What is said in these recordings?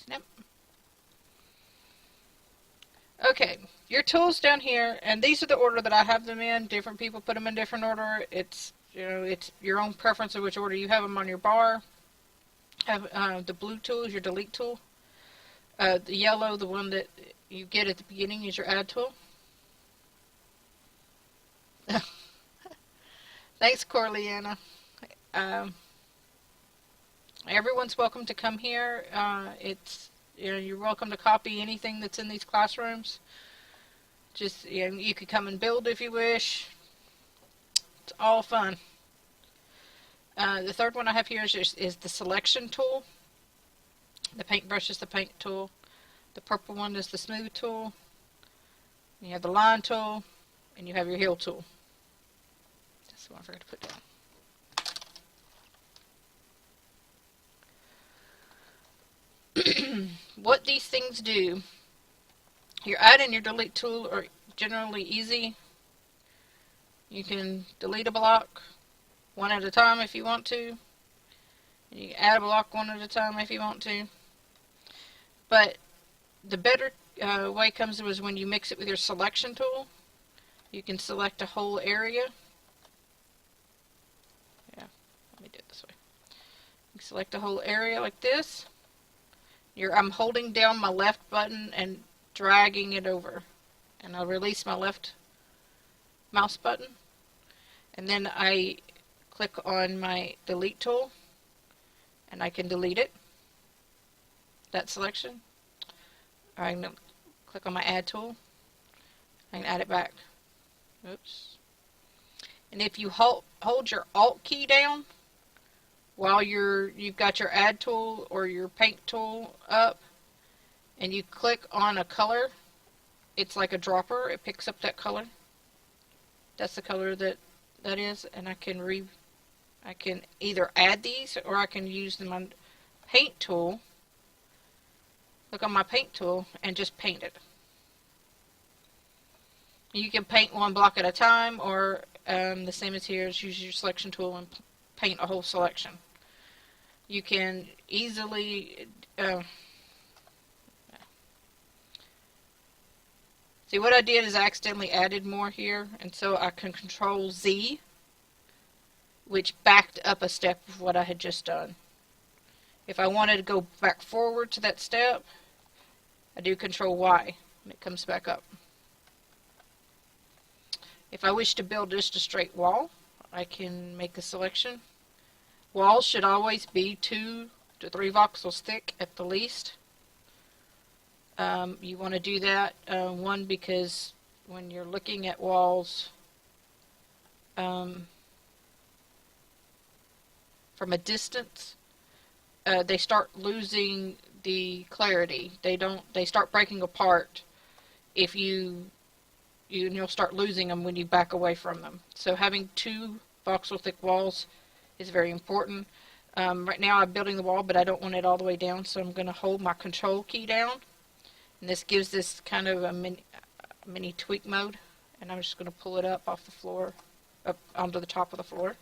Snip. Okay, your tools down here, and these are the order that I have them in. Different people put them in different order. It's it's your own preference of which order you have them on your bar. Have the blue tool is your delete tool. The yellow, the one that you get at the beginning, is your add tool. Thanks, Corleana. Um, Everyone's welcome to come here. It's you're welcome to copy anything that's in these classrooms. Just you could come and build if you wish. It's all fun. The third one I have here is the selection tool. The paintbrush is the paint tool. The purple one is the smooth tool. You have the line tool, and you have your heal tool. That's the one I forgot to put down. What these things do, your add and your delete tool are generally easy. You can delete a block one at a time if you want to. You can add a block one at a time if you want to. But the better way comes was when you mix it with your selection tool. You can select a whole area. Yeah, let me do it this way. You can select a whole area like this. I'm holding down my left button and dragging it over. And I'll release my left mouse button. And then I click on my delete tool. And I can delete it. That selection. Or I can click on my add tool. I can add it back. Oops. And if you hold your Alt key down while you've got your add tool or your paint tool up, and you click on a color, it's like a dropper. It picks up that color. That's the color that is, and I can either add these or I can use my paint tool. Look on my paint tool and just paint it. You can paint one block at a time, or the same as here is use your selection tool and paint a whole selection. You can easily see what I did is I accidentally added more here, and so I can Control Z, which backed up a step of what I had just done. If I wanted to go back forward to that step, I do Control Y, and it comes back up. If I wish to build just a straight wall, I can make a selection. Walls should always be 2 to 3 voxels thick at the least. You want to do that, one, because when you're looking at walls from a distance, they start losing the clarity. They start breaking apart if you'll start losing them when you back away from them. So having 2 voxel thick walls is very important. Right now I'm building the wall, but I don't want it all the way down, so I'm going to hold my Control key down. And this gives this kind of a mini tweak mode. And I'm just going to pull it up off the floor, up onto the top of the floor.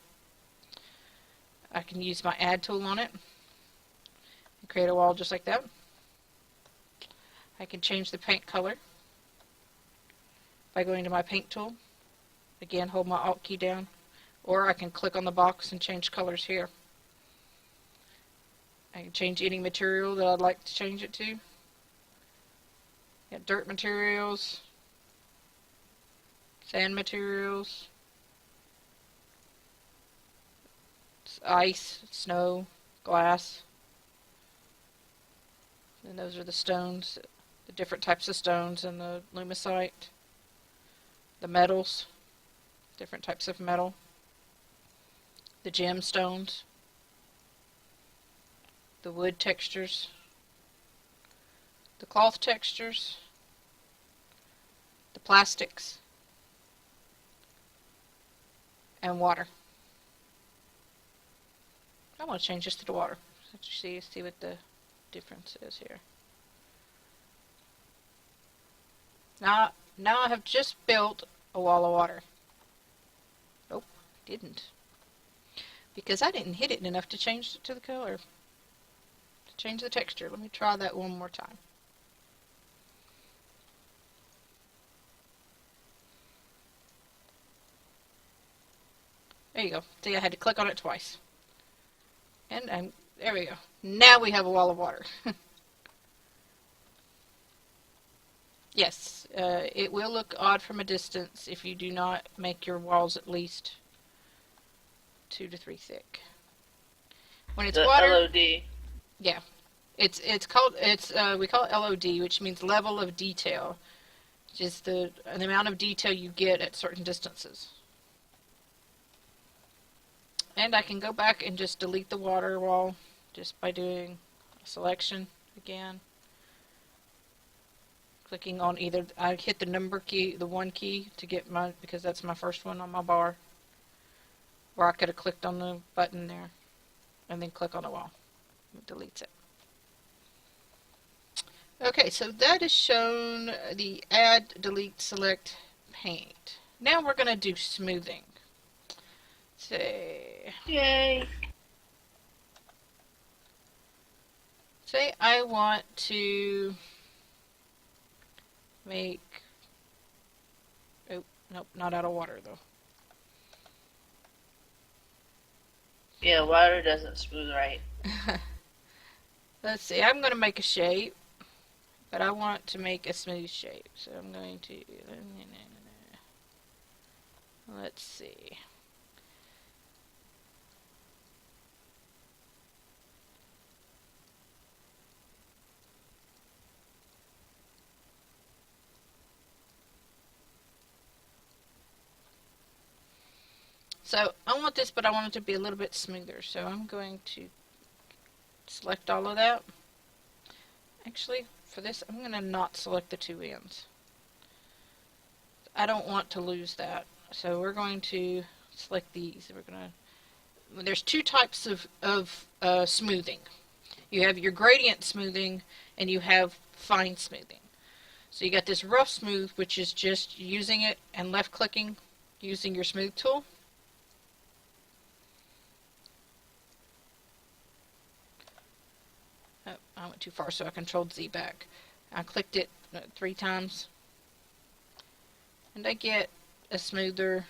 I can use my add tool on it and create a wall just like that. I can change the paint color by going to my paint tool. Again, hold my Alt key down. Or I can click on the box and change colors here. I can change any material that I'd like to change it to. Got dirt materials, sand materials, ice, snow, glass. And those are the stones, the different types of stones in the Lumicite. The metals, different types of metal. The gemstones. The wood textures. The cloth textures. The plastics. And water. I want to change this to the water. Let's see what the difference is here. Now I have just built a wall of water. Nope, I didn't. Because I didn't hit it enough to change it to the color. change the texture. Let me try that one more time. There you go. See, I had to click on it twice. And there we go. Now we have a wall of water. Yes, it will look odd from a distance if you do not make your walls at least 2 to 3 thick. When it's The water, LOD. yeah, we call it LOD, which means level of detail, just the amount of detail you get at certain distances. And I can go back and just delete the water wall just by doing a selection again. Clicking on either, I hit the number key, the 1 key to get my, because that's my first one on my bar. Or I could have clicked on the button there and then click on the wall. It deletes it. Okay, so that is shown the add, delete, select, paint. Now we're going to do smoothing. Say I want to make, oh, nope, not out of water though. Yeah, water doesn't smooth right. Let's see, I'm going to make a shape, but I want to make a smooth shape. So I'm going to, let's see. So I want this, but I want it to be a little bit smoother. So I'm going to select all of that. Actually, for this, I'm going to not select the 2 ends. I don't want to lose that. So we're going to select these. We're going to. There's 2 types of smoothing. You have your gradient smoothing, and you have fine smoothing. So you got this rough smooth, which is just using it and left clicking, using your smooth tool. Oh, I went too far, so I controlled Z back. I clicked it 3 times, and I get a smoother,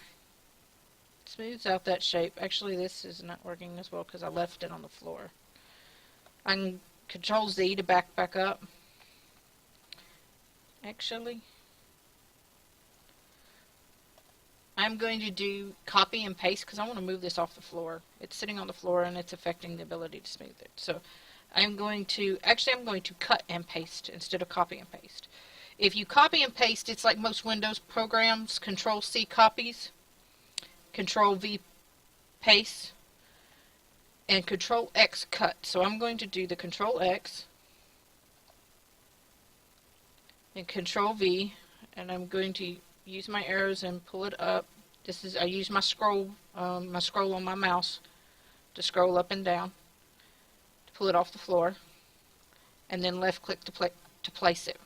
smooths out that shape. Actually, this is not working as well because I left it on the floor. I can control Z to back up. Actually, I'm going to do copy and paste because I want to move this off the floor. It's sitting on the floor and it's affecting the ability to smooth it. So I'm going to cut and paste instead of copy and paste. If you copy and paste, it's like most Windows programs, Control C copies, Control V paste, and Control X cut. So I'm going to do the Control X and Control V, and I'm going to use my arrows and pull it up. I use my scroll on my mouse to scroll up and down to pull it off the floor, and then left click to place it.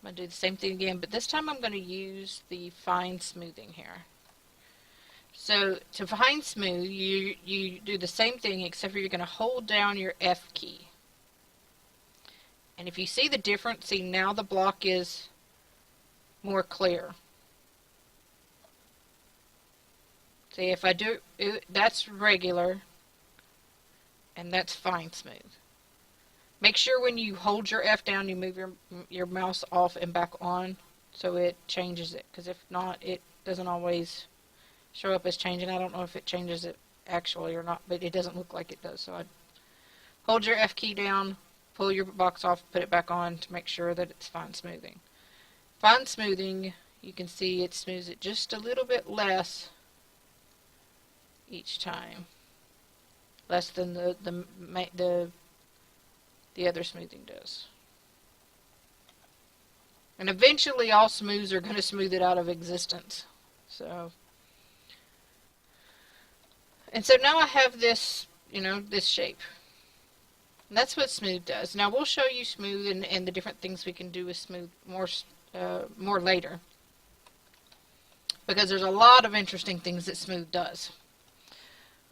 I'm going to do the same thing again, but this time I'm going to use the fine smoothing here. So to fine smooth, you do the same thing, except for you're going to hold down your F key. And if you see the difference, see now the block is more clear. See, if I do it, that's regular, and that's fine smooth. Make sure when you hold your F down, you move your mouse off and back on, so it changes it. Because if not, it doesn't always show up as changing. I don't know if it changes it actually or not, but it doesn't look like it does. So I hold your F key down, pull your box off, put it back on to make sure that it's fine smoothing. Fine smoothing, you can see it smooths it just a little bit less each time, less than the other smoothing does. And eventually all smooths are going to smooth it out of existence. And so now I have this, this shape. And that's what smooth does. Now we'll show you smooth and the different things we can do with smooth more later, because there's a lot of interesting things that smooth does.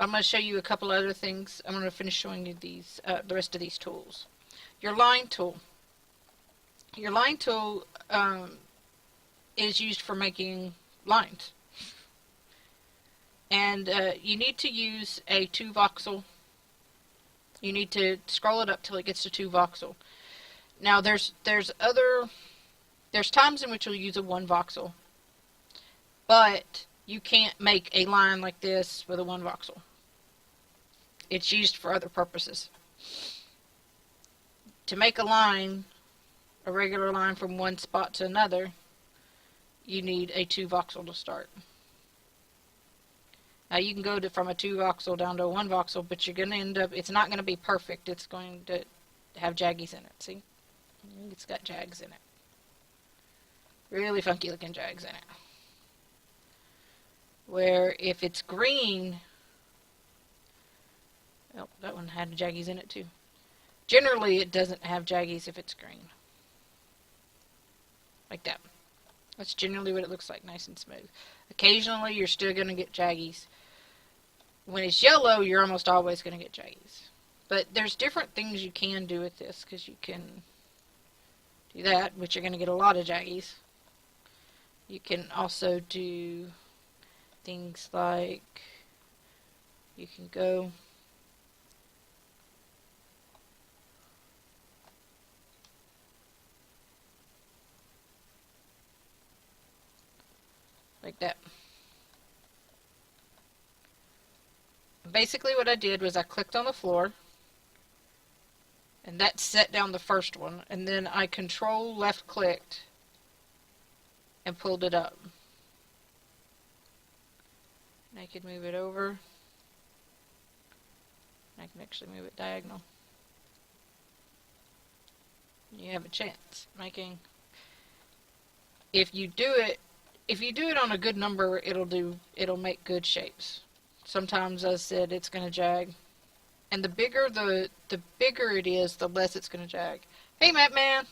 I'm going to show you a couple other things. I'm going to finish showing you these, the rest of these tools. Your line tool. Your line tool is used for making lines. And you need to use a 2 voxel. You need to scroll it up till it gets to 2 voxel. Now there's times in which you'll use a 1 voxel, but you can't make a line like this with a 1 voxel. It's used for other purposes. To make a line, a regular line from one spot to another, you need a 2 voxel to start. Now you can go from a 2 voxel down to a 1 voxel, but you're going to end up, it's not going to be perfect. It's going to have jaggies in it. See? It's got jags in it. Really funky looking jags in it. Where if it's green, oh, that one had jaggies in it too. Generally it doesn't have jaggies if it's green. Like that. That's generally what it looks like, nice and smooth. Occasionally you're still going to get jaggies. When it's yellow, you're almost always going to get jaggies. But there's different things you can do with this, because you can do that, which you're going to get a lot of jaggies. You can also do things like, you can go like that. Basically what I did was I clicked on the floor, and that set down the first one, and then I control left clicked and pulled it up. And I could move it over. I can actually move it diagonal. You have a chance making, if you do it on a good number, it'll make good shapes. Sometimes, as I said, it's going to jag. And the bigger it is, the less it's going to jag. Hey, Matt Man!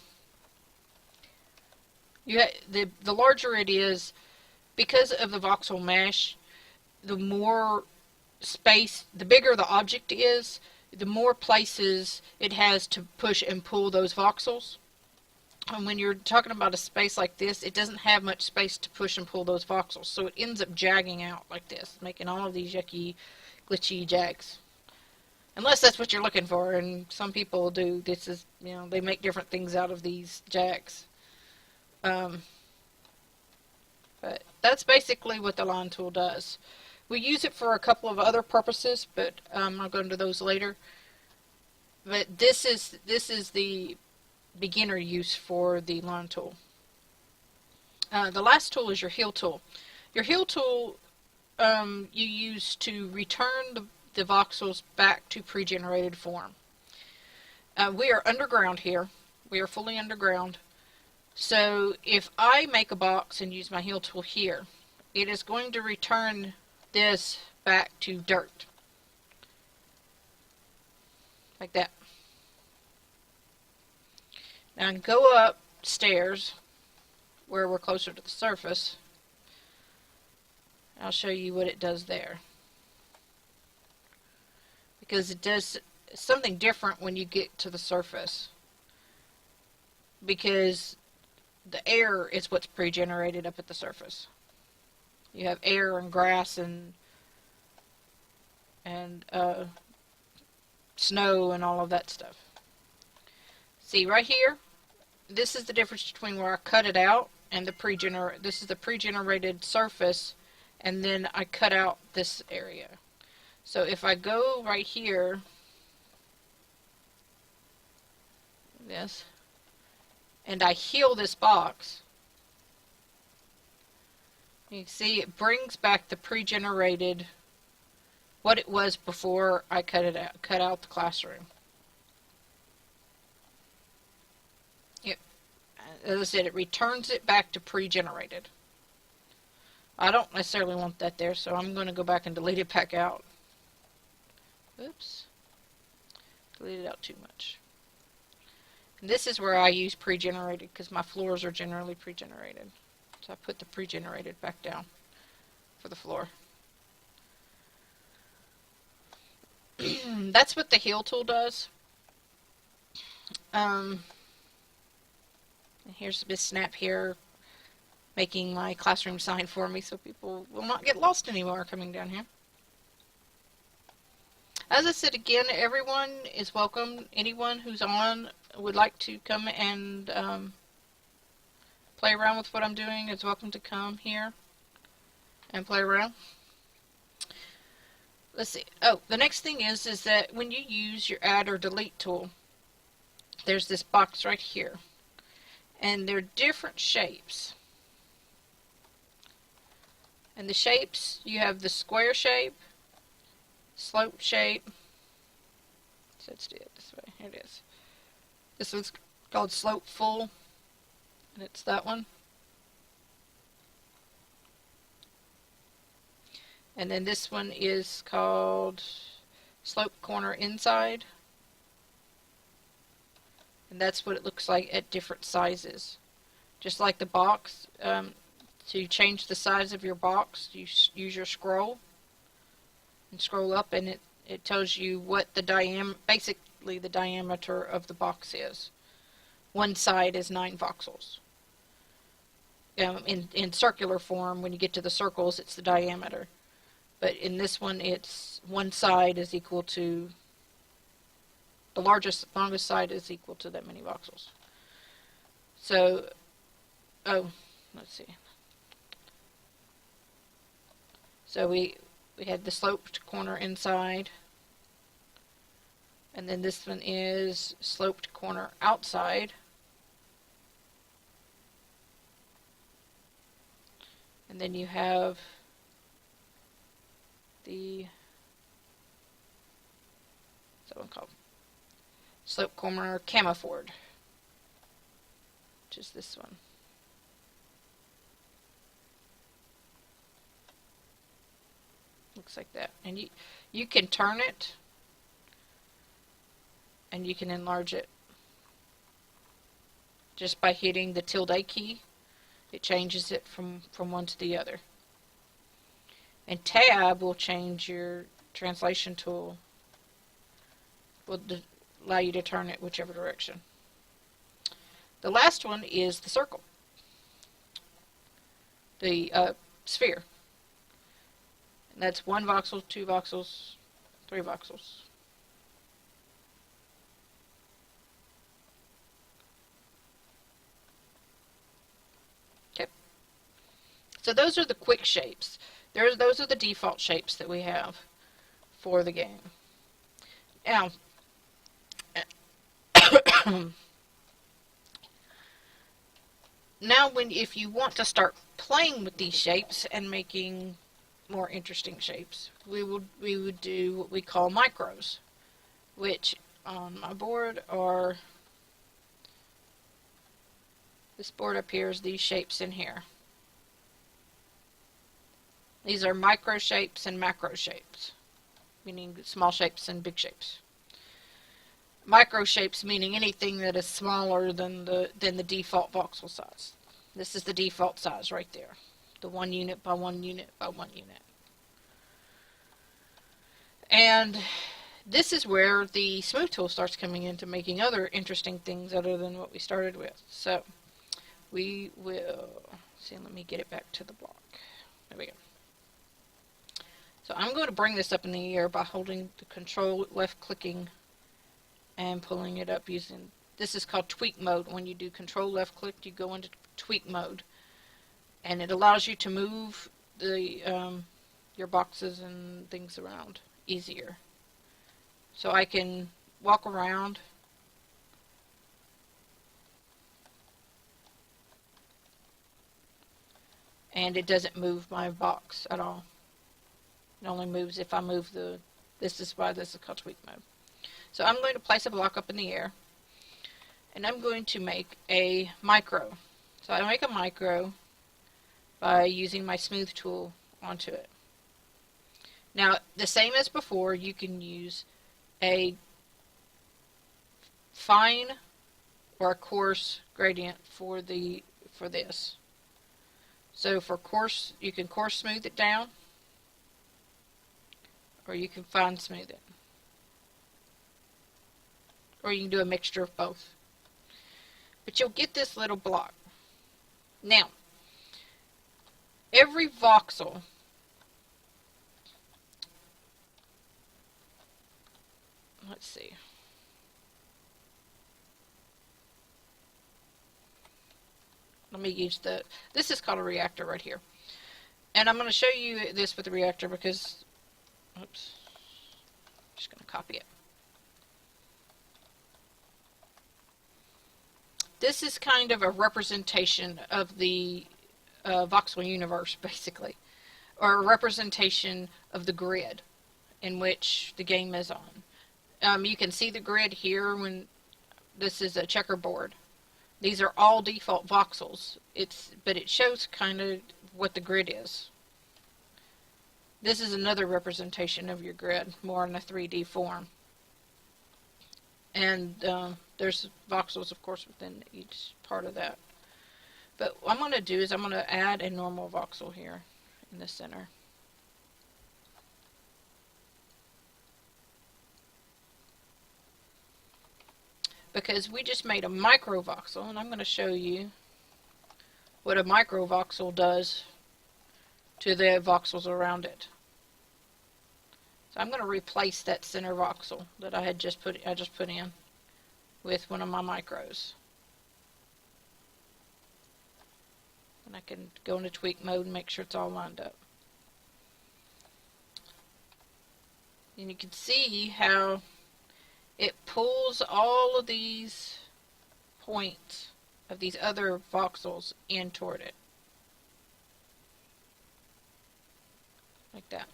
The larger it is, because of the voxel mesh, the more space, the bigger the object is, the more places it has to push and pull those voxels. And when you're talking about a space like this, it doesn't have much space to push and pull those voxels. So it ends up jagging out like this, making all of these yucky, glitchy jags. Unless that's what you're looking for, and some people do. This is, they make different things out of these jags. But that's basically what the line tool does. We use it for a couple of other purposes, but I'll go into those later. But this is the beginner use for the line tool. The last tool is your heal tool. Your heal tool you use to return the voxels back to pre-generated form. We are underground here. We are fully underground. So if I make a box and use my heal tool here, it is going to return this back to dirt. Like that. Now go upstairs where we're closer to the surface. I'll show you what it does there. Because it does something different when you get to the surface. Because the air is what's pre-generated up at the surface. You have air and grass and snow and all of that stuff. See right here? This is the difference between where I cut it out and this is the pre-generated surface, and then I cut out this area. So if I go right here, this, and I heal this box, you can see it brings back the pre-generated, what it was before I cut out the classroom. As I said, it returns it back to pre-generated. I don't necessarily want that there, so I'm going to go back and delete it back out. Oops. Deleted out too much. And this is where I use pre-generated, because my floors are generally pre-generated. So I put the pre-generated back down for the floor. that's what the heal tool does. And here's Miss Snap here making my classroom sign for me so people will not get lost anymore coming down here. As I said again, everyone is welcome. Anyone who's on would like to come and play around with what I'm doing is welcome to come here and play around. Let's see. Oh, the next thing is that when you use your add or delete tool, there's this box right here. And they're different shapes. And the shapes, you have the square shape, slope shape. So let's do it this way. Here it is. This one's called slope full, and it's that one. And then this one is called slope corner inside. And that's what it looks like at different sizes. Just like the box, to change the size of your box, you use your scroll and scroll up, and it tells you what the basically the diameter of the box is. One side is 9 voxels. In circular form, when you get to the circles, it's the diameter. But in this one, it's one side is equal to the longest side is equal to that many voxels. So, let's see. So we had the sloped corner inside, and then this one is sloped corner outside. And then you have what's that one called? Slope corner chamfered, which is this one. Looks like that. And you can turn it, and you can enlarge it just by hitting the tilde key. It changes it from one to the other. And tab will change your translation tool. Will allow you to turn it whichever direction. The last one is the circle. The sphere. And that's 1 voxel, 2 voxels, 3 voxels. Okay. So those are the quick shapes. Those are the default shapes that we have for the game. Now, if you want to start playing with these shapes and making more interesting shapes, we would do what we call micros, which on my board are this board up here is these shapes in here. These are micro shapes and macro shapes, meaning small shapes and big shapes. Micro shapes meaning anything that is smaller than the default voxel size. This is the default size right there. The 1 unit by 1 unit by 1 unit. And this is where the smooth tool starts coming into making other interesting things other than what we started with. So we will see, let me get it back to the block. There we go. So I'm going to bring this up in the air by holding the control, left clicking, and pulling it up using, this is called tweak mode. When you do control left click, you go into tweak mode, and it allows you to move the your boxes and things around easier. So I can walk around and it doesn't move my box at all. It only moves if I move this is why this is called tweak mode. So I'm going to place a block up in the air, and I'm going to make a micro. So I make a micro by using my smooth tool onto it. Now, the same as before, you can use a fine or a coarse gradient for this. So for coarse, you can coarse smooth it down, or you can fine smooth it. or you can do a mixture of both. But you'll get this little block. Now, every voxel let's see. Let me use this is called a reactor right here. And I'm going to show you this with the reactor because, oops, I'm just going to copy it. This is kind of a representation of the voxel universe, basically, or a representation of the grid in which the game is on. You can see the grid here when this is a checkerboard. These are all default voxels. But it shows kind of what the grid is. This is another representation of your grid, more in a 3D form. And there's voxels, of course, within each part of that. But what I'm going to do is I'm going to add a normal voxel here in the center. Because we just made a microvoxel, and I'm going to show you what a microvoxel does to the voxels around it. So I'm going to replace that center voxel that I just put in with one of my micros. And I can go into tweak mode and make sure it's all lined up. And you can see how it pulls all of these points of these other voxels in toward it. Like that.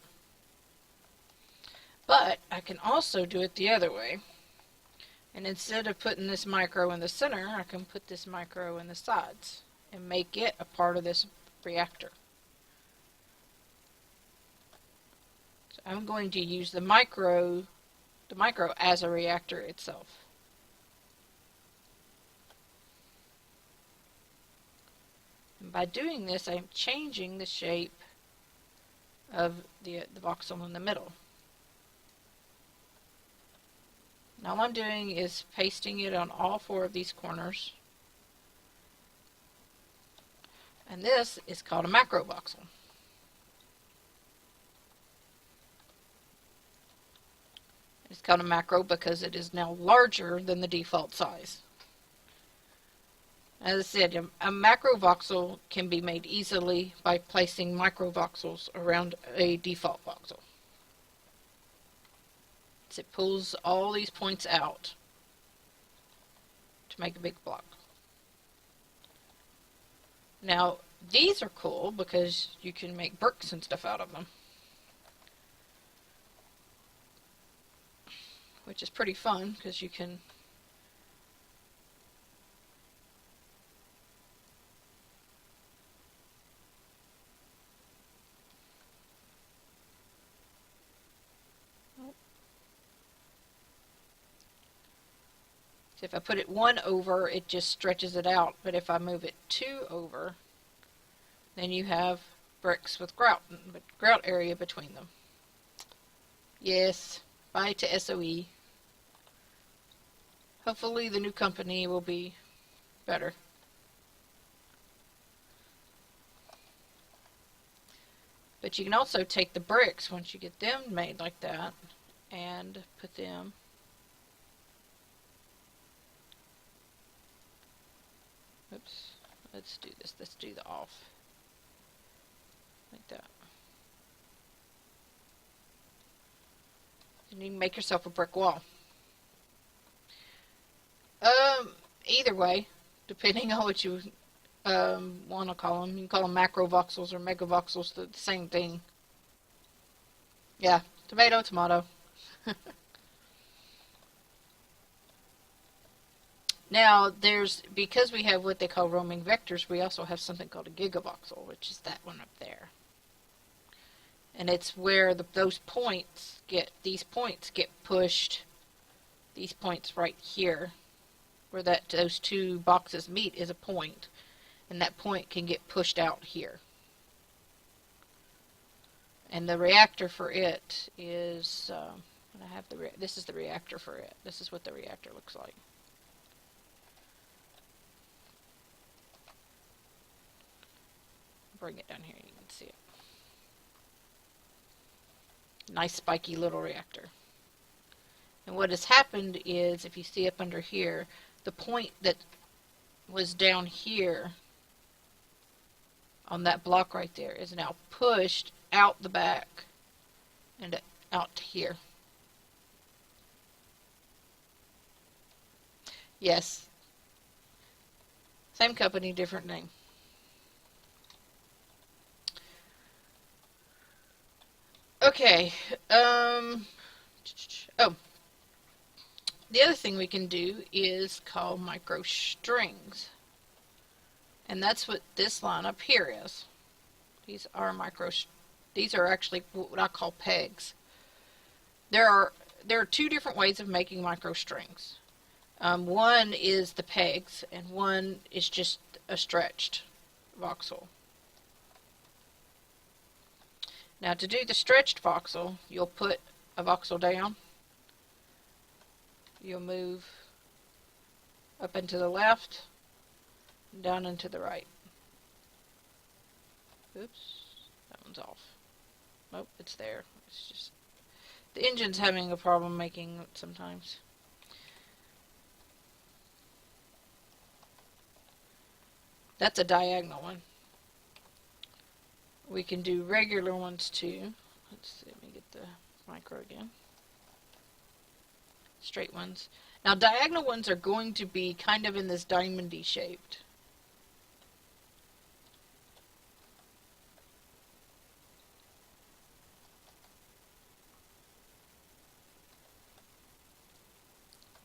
But I can also do it the other way. And instead of putting this micro in the center, I can put this micro in the sides and make it a part of this reactor. So I'm going to use the micro as a reactor itself. And by doing this, I'm changing the shape of the voxel in the middle. Now all I'm doing is pasting it on all 4 of these corners. And this is called a macro voxel. It's called a macro because it is now larger than the default size. As I said, a macro voxel can be made easily by placing micro voxels around a default voxel. So it pulls all these points out to make a big block. Now, these are cool because you can make bricks and stuff out of them, which is pretty fun because you can so if I put it 1 over, it just stretches it out, but if I move it 2 over, then you have bricks with grout area between them. Yes, bye to SOE. Hopefully the new company will be better. But you can also take the bricks once you get them made like that and put them oops, let's do this. Let's do the off. Like that. And you can make yourself a brick wall. Either way, depending on what you want to call them. You can call them macro voxels or mega voxels. They're the same thing. Yeah, tomato, tomato. Now, because we have what they call roaming vectors, we also have something called a gigavoxel, which is that one up there. And it's where these points get pushed, these points right here, where those 2 boxes meet is a point, and that point can get pushed out here. And the reactor for it is And I have this is the reactor for it. This is what the reactor looks like. Bring it down here, you can see it. Nice spiky little reactor. And what has happened is, if you see up under here, the point that was down here on that block right there is now pushed out the back and out to here. Yes. Same company, different name. Okay. Oh. The other thing we can do is call micro strings. And that's what this line up here is. These are these are actually what I call pegs. There are two different ways of making micro strings. One is the pegs, and one is just a stretched voxel. Now, to do the stretched voxel, you'll put a voxel down. You'll move up and to the left, down and to the right. Oops, that one's off. Nope, it's there. It's just the engine's having a problem making it sometimes. That's a diagonal one. We can do regular ones too. Let's see, let me get the micro again. Straight ones. Now, diagonal ones are going to be kind of in this diamondy shaped.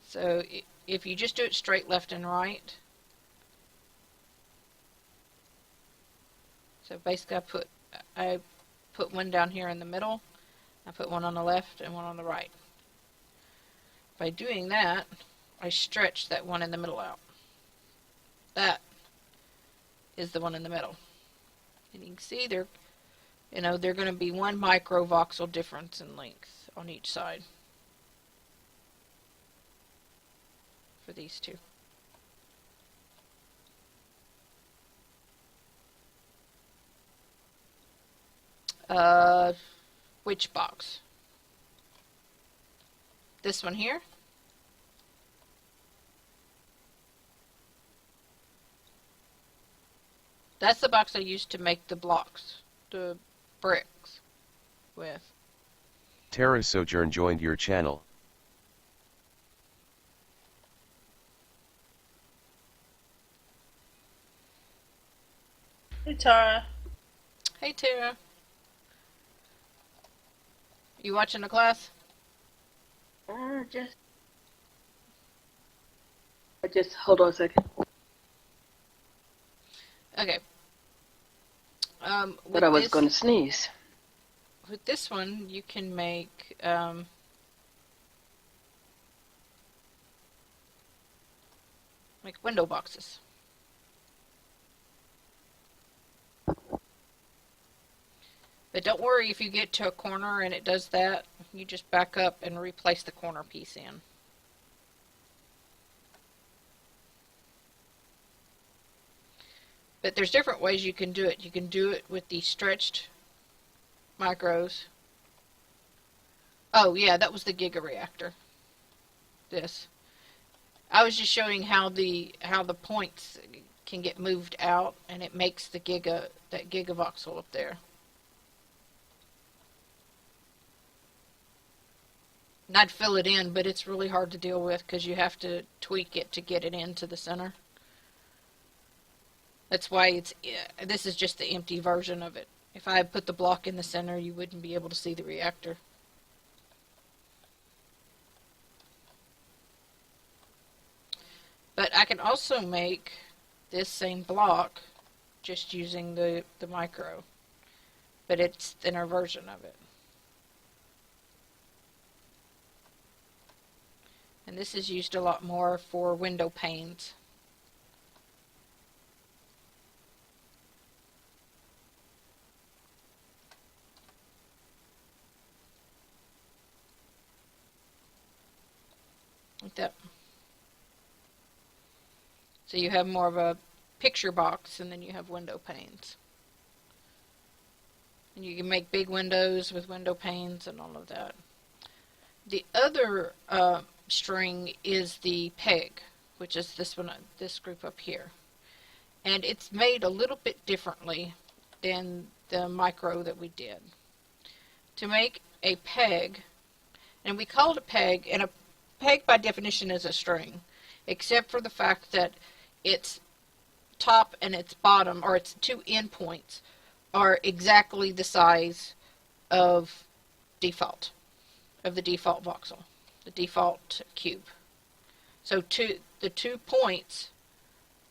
So if you just do it straight left and right, so basically I put one down here in the middle, I put one on the left and one on the right. By doing that, I stretch that one in the middle out. That is the one in the middle. And you can see they're going to be 1 microvoxel difference in length on each side for these two. Which box? This one here? That's the box I used to make the blocks, the bricks with. Tara Sojourn joined your channel. Hey, Tara. Hey, Tara. You watching the class? Just hold on a second. Okay. But I was going to sneeze. With this one, you can make window boxes. But don't worry if you get to a corner and it does that. You just back up and replace the corner piece in. But there's different ways you can do it. You can do it with the stretched micros. Oh yeah, that was the gigareactor. This. I was just showing how the points can get moved out, and it makes that gigavoxel up there. And I'd fill it in, but it's really hard to deal with because you have to tweak it to get it into the center. That's why this is just the empty version of it. If I had put the block in the center, you wouldn't be able to see the reactor. But I can also make this same block just using the micro. But it's a thinner version of it. And this is used a lot more for window panes. So you have more of a picture box, and then you have window panes. And you can make big windows with window panes and all of that. The other string is the peg, which is this one, this group up here. And it's made a little bit differently than the micro that we did. To make a peg, and we call it a peg, and a peg by definition is a string, except for the fact that its top and its bottom, or its two end points, are exactly the size of the default voxel, the default cube. So the 2 points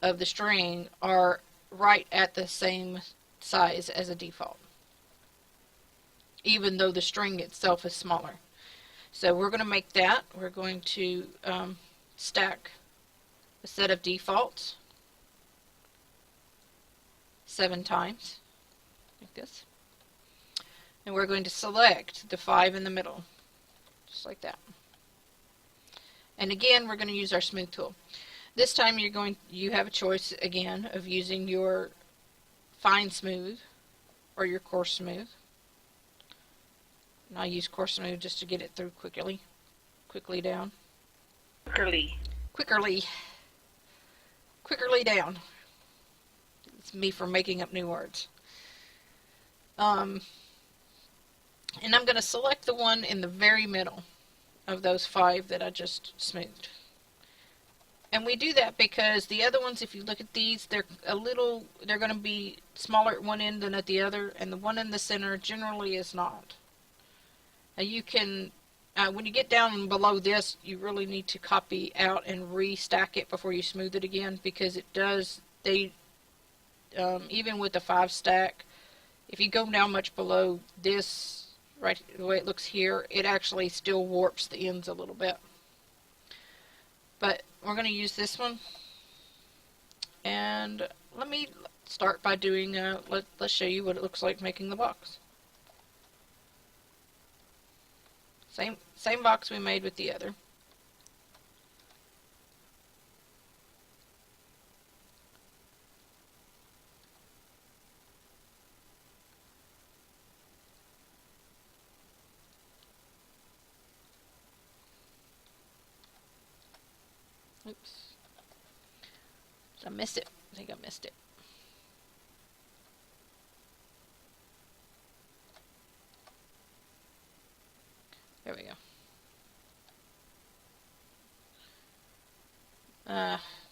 of the string are right at the same size as a default, even though the string itself is smaller. So we're going to make that. We're going to stack a set of defaults 7 times, like this. And we're going to select the 5 in the middle, just like that. And again, we're going to use our smooth tool. This time you have a choice again of using your fine smooth or your coarse smooth. And I use coarse smooth just to get it through quickly down. Quickerly down. It's me for making up new words. And I'm going to select the one in the very middle of those 5 that I just smoothed. And we do that because the other ones, if you look at these, they're going to be smaller at one end than at the other, and the one in the center generally is not. Now you can, when you get down below this, you really need to copy out and restack it before you smooth it again, because it does, even with the 5 stack, if you go down much below this, right, the way it looks here, it actually still warps the ends a little bit. But we're going to use this one, and let me start by doing, let's show you what it looks like making the box. Same box we made with the other. Oops. I missed it. I think I missed it. There we go.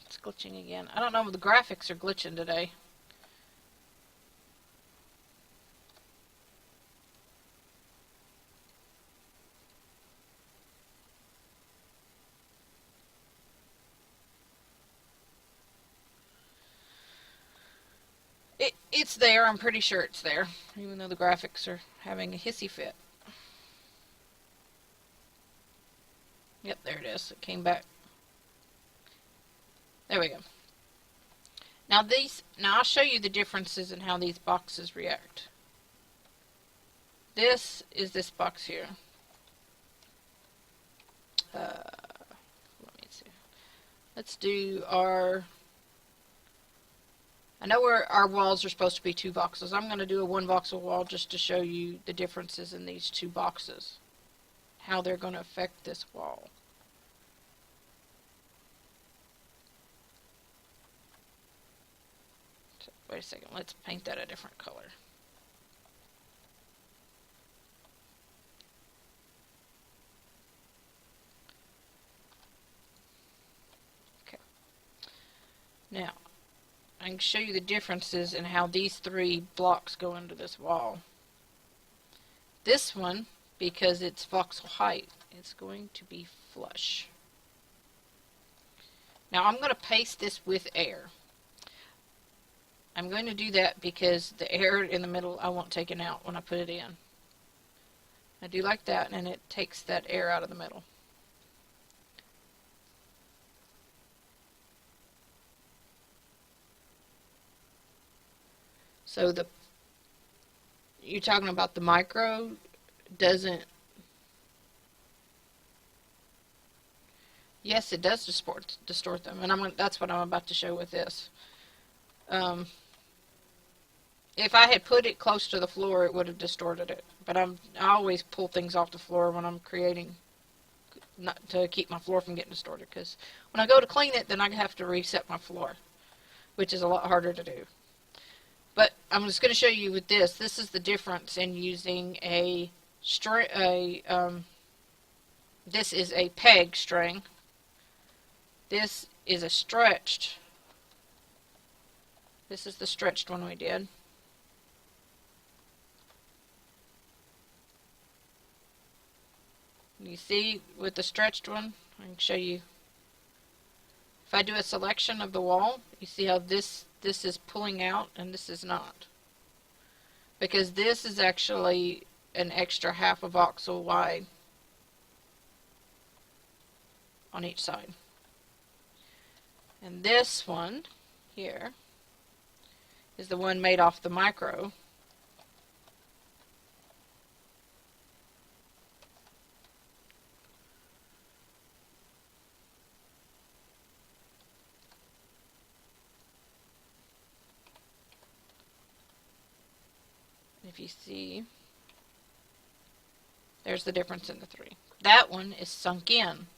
It's glitching again. I don't know if the graphics are glitching today. It's there. I'm pretty sure it's there, even though the graphics are having a hissy fit. Yep, there it is. It came back. There we go. Now I'll show you the differences in how these boxes react. This is this box here. Let me see. Let's do our. I know our walls are supposed to be 2 voxels. I'm going to do a 1 voxel wall just to show you the differences in these 2 boxes, how they're going to affect this wall. So, wait a second, let's paint that a different color. Okay. Now, I can show you the differences in how these 3 blocks go into this wall. This one, because it's voxel height, is going to be flush. Now I'm going to paste this with air. I'm going to do that because the air in the middle I want taken out when I put it in. I do like that, and it takes that air out of the middle. So you're talking about the micro doesn't, Yes, it does distort them, and that's what I'm about to show with this. If I had put it close to the floor, it would have distorted it. But I always pull things off the floor when I'm creating, not to keep my floor from getting distorted. Because when I go to clean it, then I have to reset my floor, which is a lot harder to do. But I'm just going to show you with this. This is the difference in using this is a peg string. This is a stretched. This is the stretched one we did. You see, with the stretched one, I can show you. If I do a selection of the wall, you see how this is pulling out and this is not. Because this is actually an extra half of voxel wide on each side. And this one here is the one made off the micro. If you see, there's the difference in the three. That one is sunk in.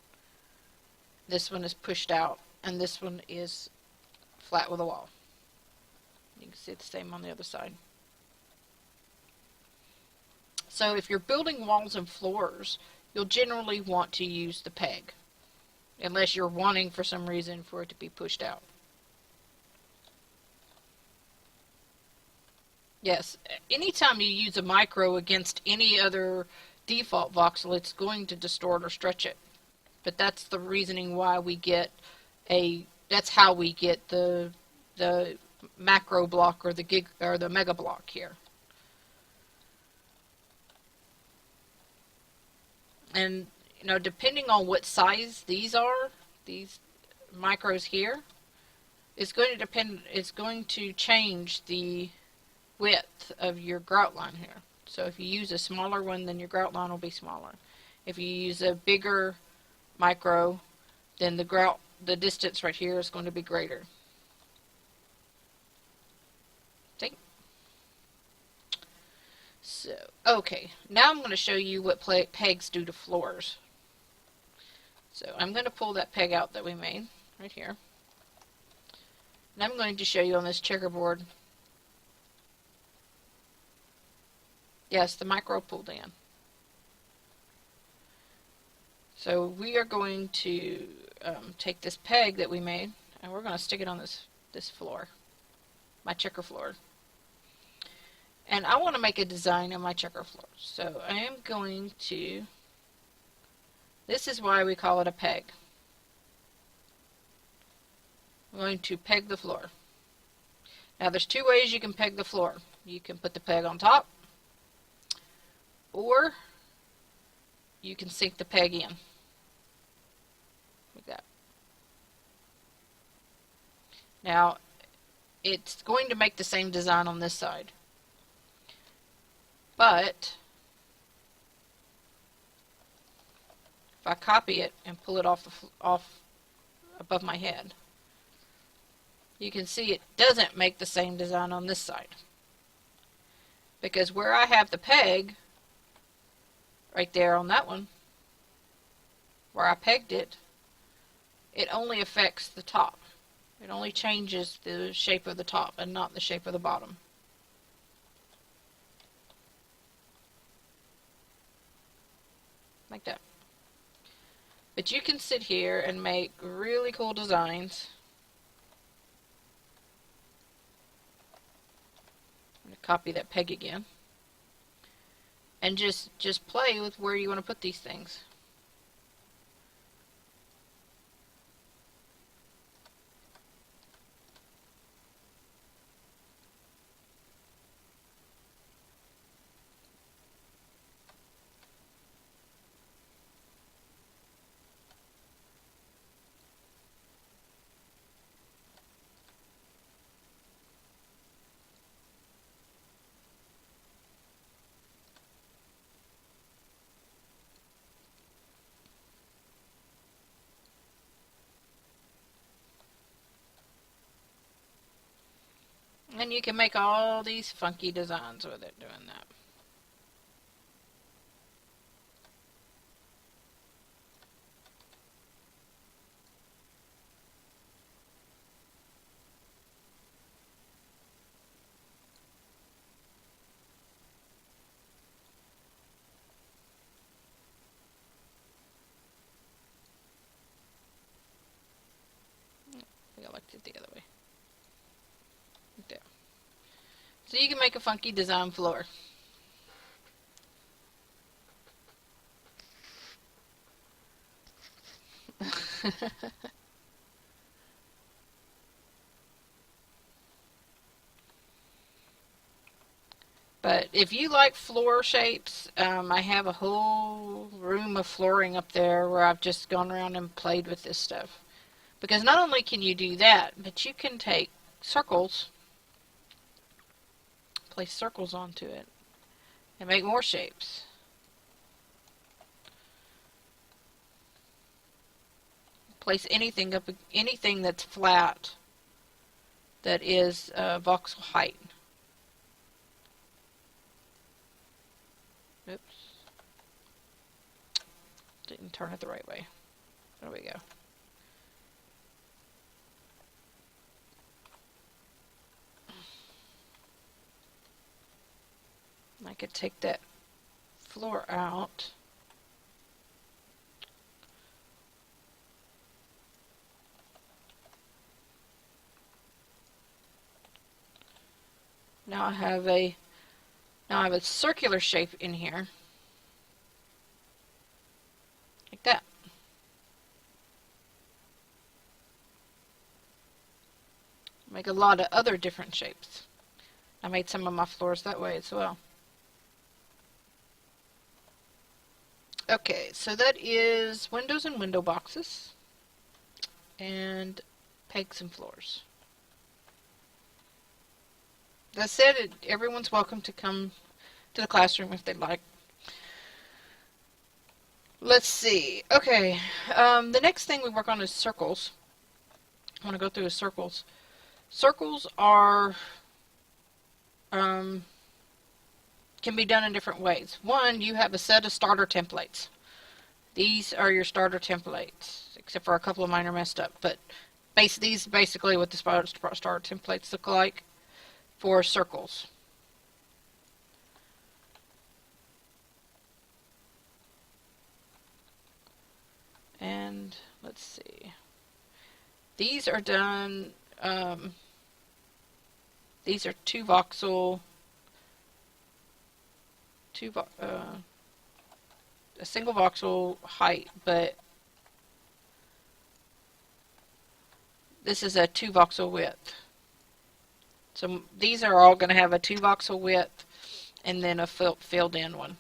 This one is pushed out, and this one is flat with a wall. You can see the same on the other side. So if you're building walls and floors, you'll generally want to use the peg, unless you're wanting for some reason for it to be pushed out. Yes, anytime you use a micro against any other default voxel, it's going to distort or stretch it. But that's the reasoning why we get that's how we get the macro block or the mega block here. And depending on what size these micros here, it's going to change the width of your grout line here. So if you use a smaller one, then your grout line will be smaller. If you use a bigger micro, then the distance right here is going to be greater. See? So, okay, now I'm going to show you what pegs do to floors. So I'm going to pull that peg out that we made right here. And I'm going to show you on this checkerboard. Yes, the micro pulled in. So we are going to take this peg that we made, and we're going to stick it on this floor, my checker floor. And I want to make a design on my checker floor. So I am going to, this is why we call it a peg. I'm going to peg the floor. Now there's two ways you can peg the floor. You can put the peg on top, or you can sink the peg in like that. Now it's going to make the same design on this side, but if I copy it and pull it off above my head, you can see it doesn't make the same design on this side, because where I have the peg right there on that one, where I pegged it, it only affects the top. It only changes the shape of the top and not the shape of the bottom. Like that. But you can sit here and make really cool designs. I'm going to copy that peg again. And just play with where you want to put these things. And you can make all these funky designs with it doing that. I liked it the other way. There. So you can make a funky design floor. But if you like floor shapes, I have a whole room of flooring up there where I've just gone around and played with this stuff. Because not only can you do that, but you can take circles, place circles onto it, and make more shapes. Place anything up, anything that's flat that is voxel height. Oops. Didn't turn it the right way. There we go. I could take that floor out. Now I have a circular shape in here. Like that. Make a lot of other different shapes. I made some of my floors that way as well. Okay, so that is windows and window boxes and pegs and floors. That said, everyone's welcome to come to the classroom if they'd like. Let's see. Okay, the next thing we work on is circles. I want to go through circles. Circles are can be done in different ways. One, you have a set of starter templates. These are your starter templates, except for a couple of mine are messed up. But these are basically what the starter templates look like for circles. And let's see. These are done. These are two voxel. A single voxel height, but this is a 2 voxel width. So these are all going to have a 2 voxel width and then a filled in one.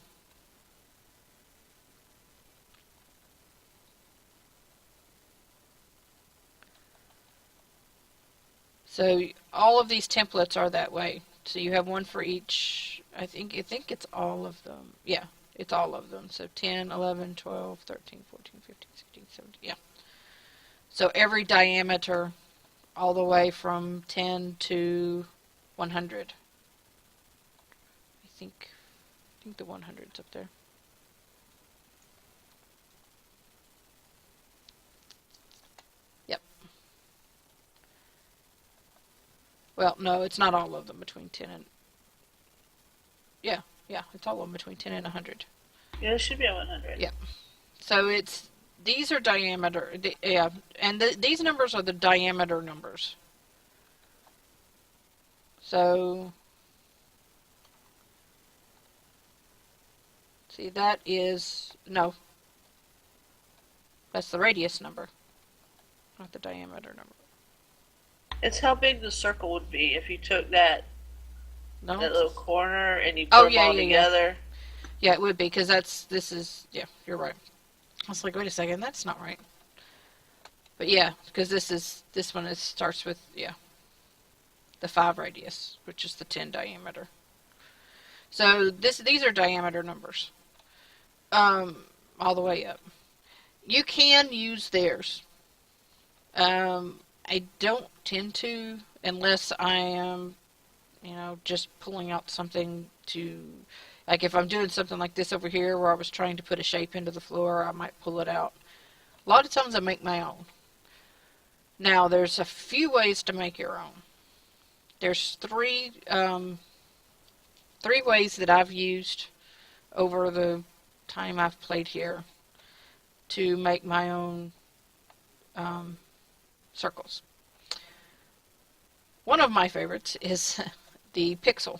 So all of these templates are that way. So you have one for each. I think it's all of them. Yeah, it's all of them. So 10, 11, 12, 13, 14, 15, 16, 17. Yeah. So every diameter all the way from 10 to 100. I think the 100's up there. Yep. Well, no, it's not all of them between 10 and... Yeah, it's all of them between 10 and 100. Yeah, it should be at 100. Yep. So these are diameter, yeah, and these numbers are the diameter numbers. So, see, that is, no, that's the radius number, not the diameter number. It's how big the circle would be if you took that No? little corner and you put them all together. Yeah, it would be, because yeah, you're right. I was like, wait a second, that's not right. But yeah, because this one starts with, yeah, the 5 radius, which is the 10 diameter. So these are diameter numbers, all the way up. You can use theirs. I don't tend to, unless I am You know, just pulling out something to, like if I'm doing something like this over here where I was trying to put a shape into the floor, I might pull it out. A lot of times I make my own. Now, there's a few ways to make your own. There's three ways that I've used over the time I've played here to make my own circles. One of my favorites is the pixel,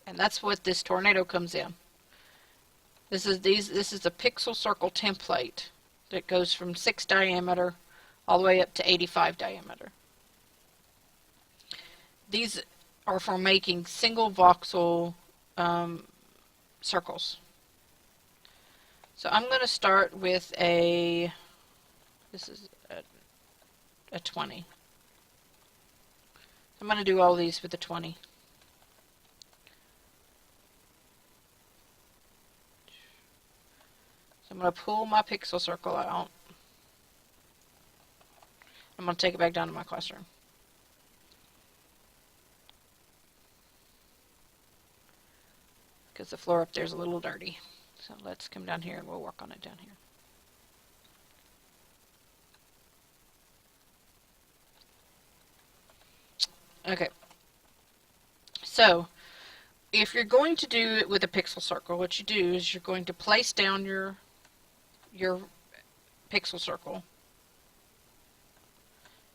and that's what this tornado comes in. This is a pixel circle template that goes from 6 diameter all the way up to 85 diameter. These are for making single voxel circles. So I'm going to start with this is a 20. I'm going to do all these with a 20. So I'm going to pull my pixel circle out. I'm going to take it back down to my classroom. Because the floor up there is a little dirty. So let's come down here and we'll work on it down here. Okay. So, if you're going to do it with a pixel circle, what you do is you're going to place down your pixel circle.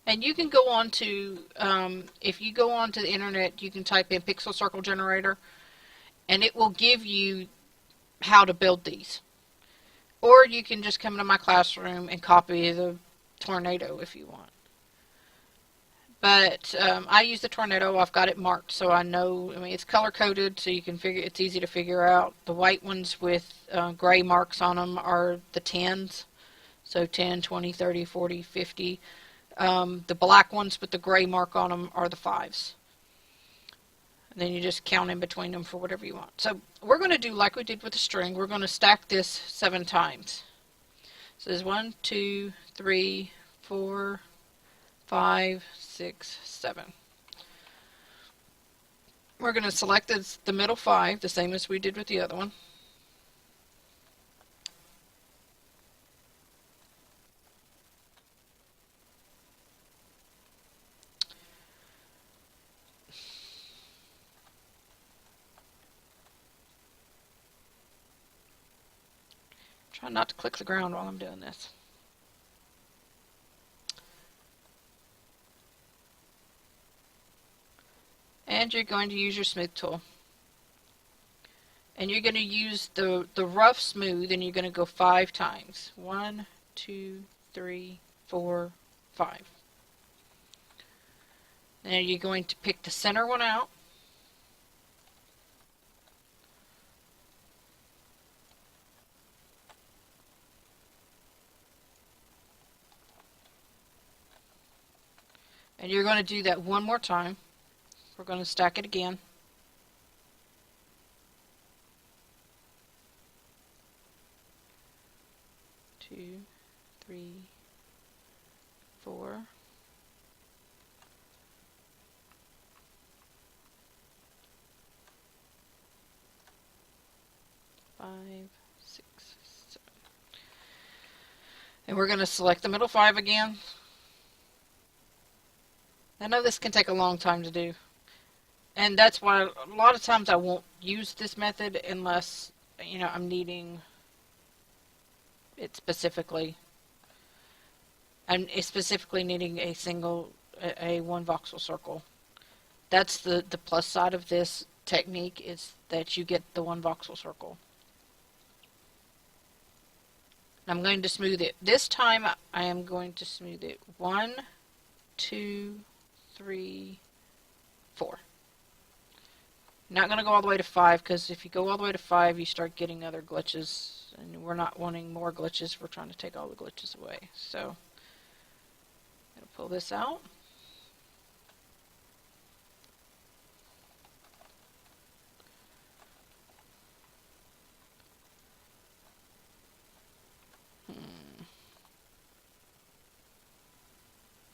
And you can go on to, if you go onto the internet, you can type in pixel circle generator, and it will give you how to build these. Or you can just come to my classroom and copy the tornado if you want. But I use the tornado. I've got it marked so I know. I mean, it's color coded, so you can figure. It's easy to figure out. The white ones with gray marks on them are the 10s. So 10, 20, 30, 40, 50. The black ones with the gray mark on them are the 5s. And then you just count in between them for whatever you want. So we're going to do like we did with the string. We're going to stack this 7 times. So there's 1, 2, 3, 4, 5, 6, 7. We're going to select the middle 5, the same as we did with the other one. Try not to click the ground while I'm doing this. And you're going to use your smooth tool. And you're going to use the rough smooth, and you're going to go 5 times. 1, 2, 3, 4, 5. And you're going to pick the center one out. And you're going to do that one more time. We're going to stack it again. Two, 3, 4. 5, 6, 7. And we're going to select the middle 5 again. I know this can take a long time to do. And that's why a lot of times I won't use this method unless, I'm needing it specifically. I'm specifically needing a one voxel circle. That's the plus side of this technique, is that you get the one voxel circle. I'm going to smooth it. This time I am going to smooth it 1, 2, 3, 4. Not going to go all the way to 5, because if you go all the way to 5, you start getting other glitches, and we're not wanting more glitches. We're trying to take all the glitches away. So I'm going to pull this out.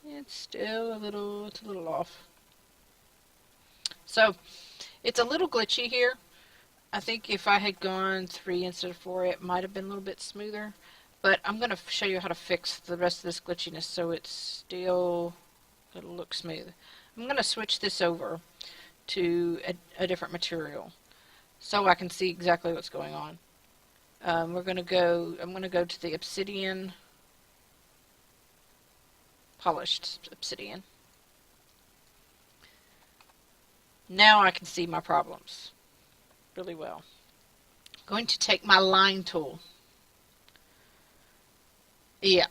It's still it's a little off. So it's a little glitchy here. I think if I had gone 3 instead of 4, it might have been a little bit smoother. But I'm going to show you how to fix the rest of this glitchiness so it's still, it'll look smooth. I'm going to switch this over to a different material so I can see exactly what's going on. I'm going to go to the obsidian, polished obsidian. Now I can see my problems really well. I'm going to take my line tool. Yeah.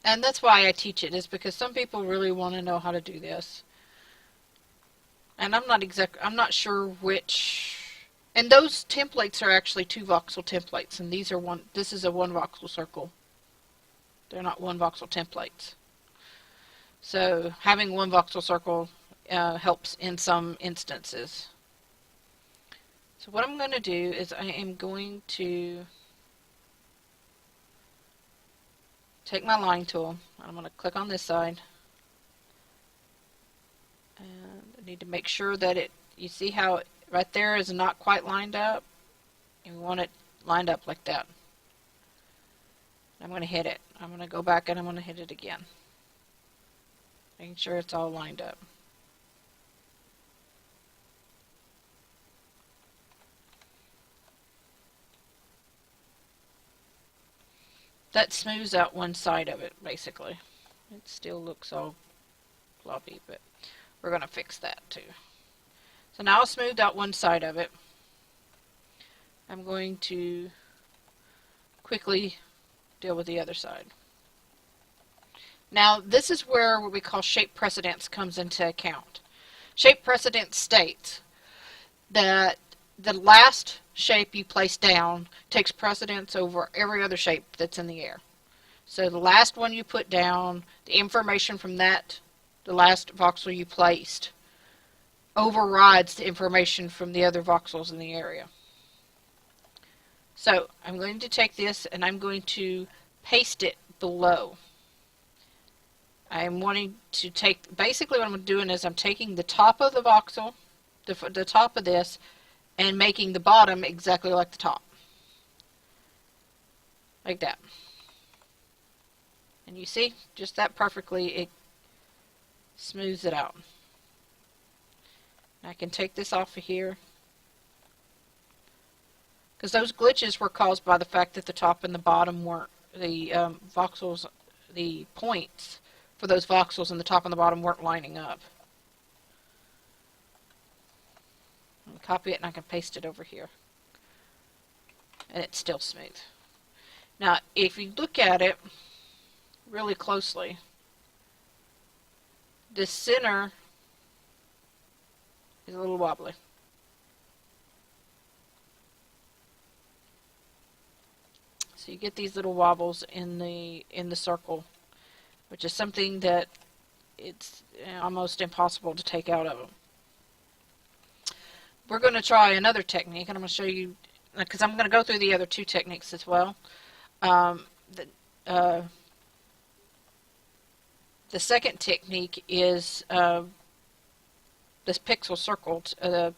And that's why I teach it, is because some people really want to know how to do this. And I'm not sure which, and those templates are actually 2 voxel templates, and this is a 1 voxel circle. They're not 1 voxel templates. So having 1 voxel circle helps in some instances. So what I'm going to do is I am going to take my line tool. I'm going to click on this side. And I need to make sure that you see how right there is not quite lined up. And we want it lined up like that. I'm going to hit it. I'm going to go back and I'm going to hit it again. Making sure it's all lined up. That smooths out one side of it, basically. It still looks all floppy, but we're going to fix that too. So now I've smoothed out one side of it. I'm going to quickly deal with the other side. Now this is where what we call shape precedence comes into account. Shape precedence states that the last shape you place down takes precedence over every other shape that's in the air. So the last one you put down, the information from that, the last voxel you placed, overrides the information from the other voxels in the area. So I'm going to take this and I'm going to paste it below. I'm wanting to take, basically what I'm doing is I'm taking the top of the voxel, the top of this, and making the bottom exactly like the top. Like that. And you see, just that perfectly, it smooths it out. I can take this off of here. Because those glitches were caused by the fact that the top and the bottom weren't, the voxels, the points for those voxels in the top and the bottom weren't lining up. Copy it and I can paste it over here. And it's still smooth. Now, if you look at it really closely, the center is a little wobbly. So you get these little wobbles in the circle, which is something that it's almost impossible to take out of them. We're going to try another technique, and I'm going to show you, because I'm going to go through the other 2 techniques as well. The second technique is this pixel circle. Nope,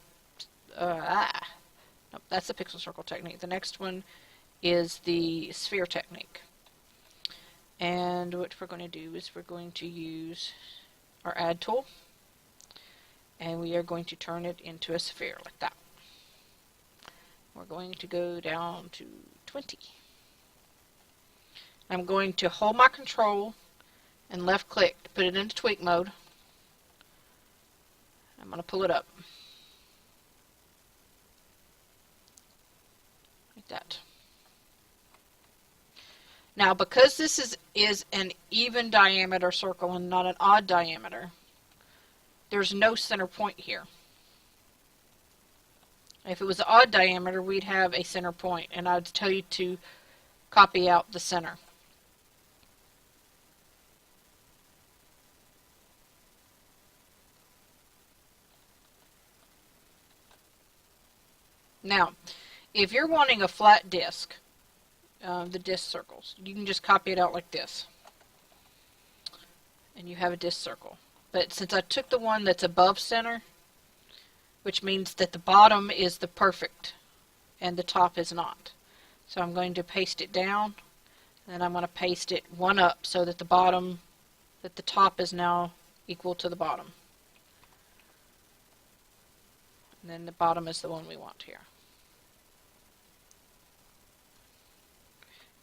that's the pixel circle technique. The next one is the sphere technique. And what we're going to do is we're going to use our add tool. And we are going to turn it into a sphere like that. We're going to go down to 20. I'm going to hold my control and left click to put it into tweak mode. I'm going to pull it up. Like that. Now because this is an even diameter circle and not an odd diameter, there's no center point here. If it was an odd diameter, we'd have a center point, and I'd tell you to copy out the center. Now, if you're wanting a flat disc, the disc circles, you can just copy it out like this. And you have a disc circle. But since I took the one that's above center, which means that the bottom is the perfect and the top is not. So I'm going to paste it down, and then I'm going to paste it one up so that the top is now equal to the bottom. And then the bottom is the one we want here.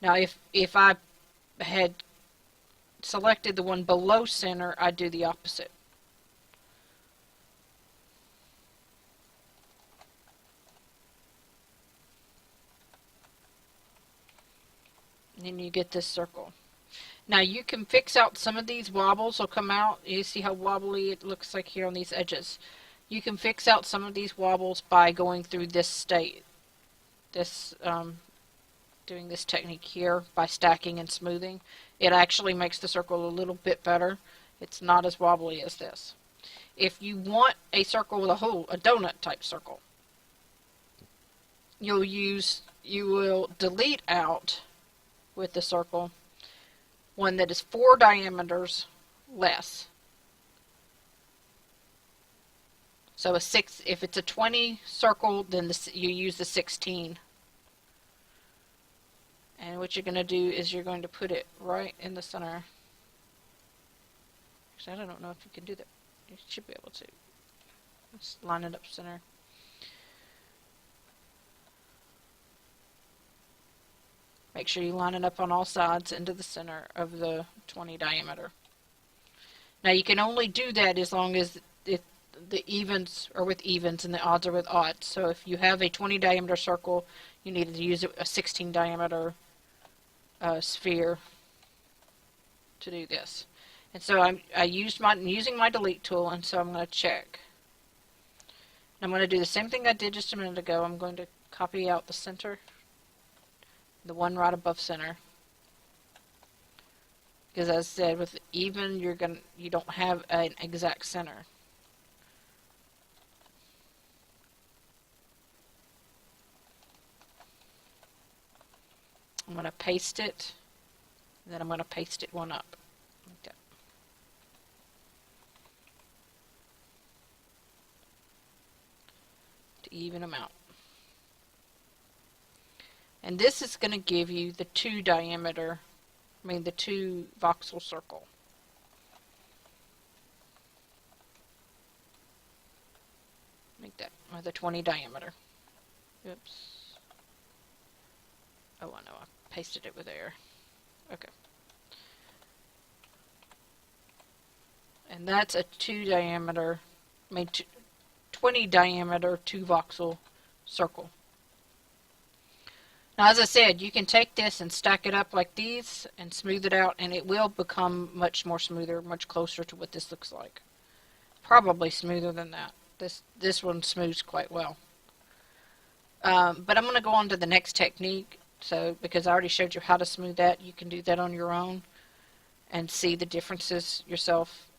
Now if I had selected the one below center, I'd do the opposite. And then you get this circle. Now you can fix out some of these wobbles will come out. You see how wobbly it looks like here on these edges. You can fix out some of these wobbles by going through this state. Doing this technique here by stacking and smoothing. It actually makes the circle a little bit better. It's not as wobbly as this. If you want a circle with a hole, a donut type circle, you will delete out with the circle one that is 4 diameters less. So if it's a 20 circle, then you use the 16. And what you're going to do is you're going to put it right in the center. Actually, I don't know if you can do that. You should be able to. Let's line it up center. Make sure you line it up on all sides into the center of the 20 diameter. Now you can only do that as long as the evens are with evens and the odds are with odds. So if you have a 20 diameter circle, you need to use a 16 diameter sphere to do this. And so I'm using my delete tool, and so I'm going to check. And I'm going to do the same thing I did just a minute ago. I'm going to copy out the center, the one right above center. Because as I said, with even you don't have an exact center. I'm going to paste it, and then I'm going to paste it one up. Like that. To even them out. And this is going to give you the 2 voxel circle. Make that with a 20 diameter. Oops. Oh, I know, I pasted it with error. Okay. And that's a 20 diameter 2 voxel circle. Now, as I said, you can take this and stack it up like these and smooth it out, and it will become much more smoother, much closer to what this looks like. Probably smoother than that. This one smooths quite well. But I'm going to go on to the next technique. So, because I already showed you how to smooth that, you can do that on your own and see the differences yourself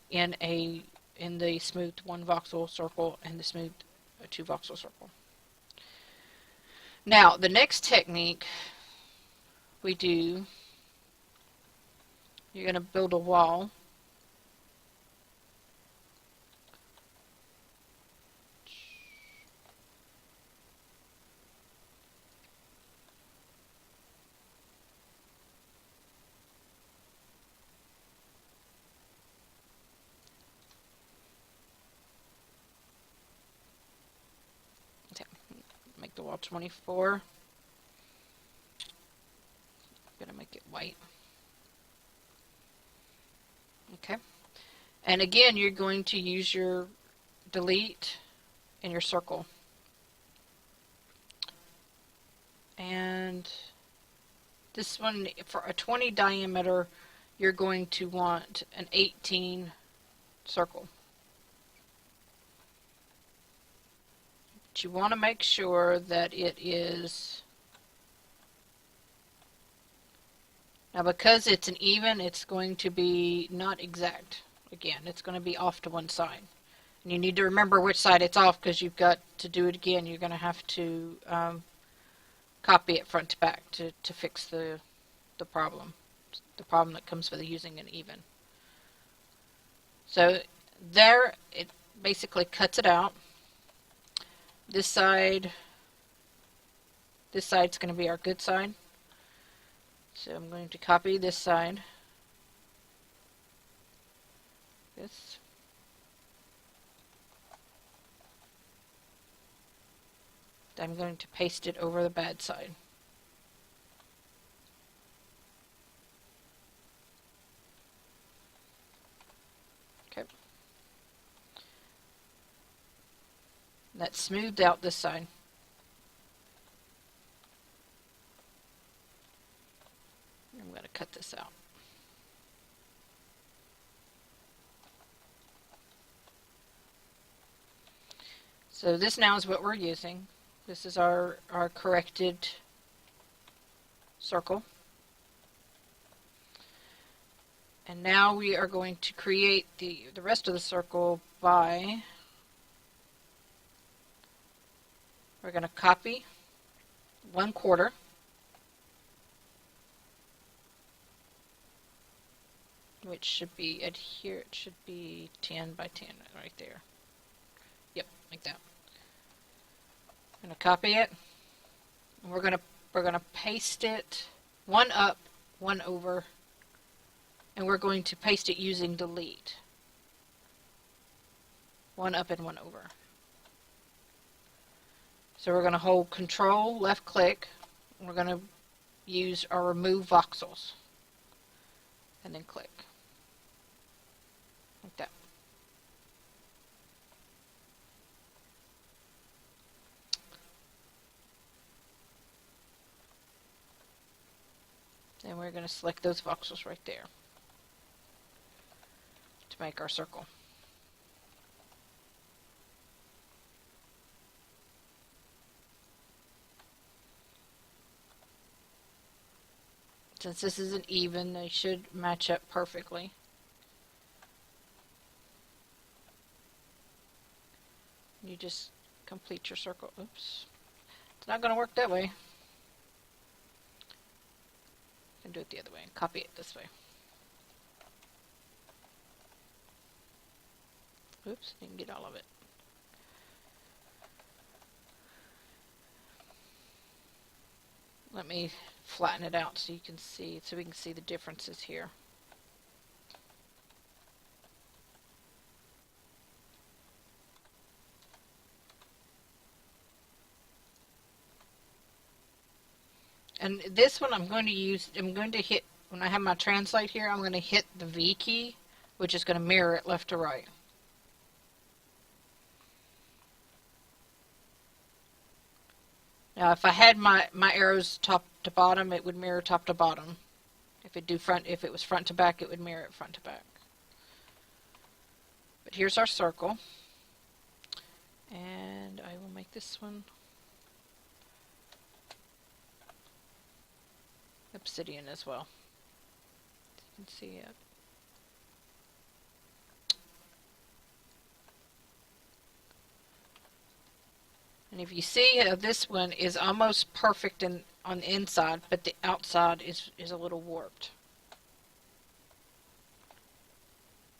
in the smoothed 1 voxel circle and the smoothed 2 voxel circle. Now, the next technique we do, you're going to build a wall. Make the wall 24. I'm going to make it white. Okay. And again, you're going to use your delete in your circle. And this one, for a 20 diameter, you're going to want an 18 circle. But you want to make sure that it is, now because it's an even, it's going to be not exact. Again, it's going to be off to one side. And you need to remember which side it's off, because you've got to do it again. You're going to have to copy it front to back to fix the problem that comes with using an even. So there, it basically cuts it out. This side's going to be our good side. So I'm going to copy this side. This. I'm going to paste it over the bad side. Okay. That smoothed out this side. I'm going to cut this out. So this now is what we're using. This is our corrected circle. And now we are going to create the rest of the circle by, we're going to copy 1/4. Which should be adhere, it should be 10 by 10 right there. Yep, like that. I'm going to copy it. And we're going to paste it one up, one over, and we're going to paste it using delete. One up and one over. So we're going to hold Control, left click, and we're going to use our remove voxels. And then click. Like that. Then we're going to select those voxels right there to make our circle. Since this isn't even, they should match up perfectly. You just complete your circle. Oops. It's not going to work that way. You can do it the other way and copy it this way. Oops, didn't get all of it. Let me flatten it out so you can see, so we can see the differences here. And this one I'm going to hit, when I have my translate here, I'm going to hit the V key, which is going to mirror it left to right. Now if I had my arrows top to bottom, it would mirror top to bottom. If it was front to back, it would mirror it front to back. But here's our circle. And I will make this one obsidian as well. You can see it. And if you see, this one is almost perfect on the inside, but the outside is a little warped.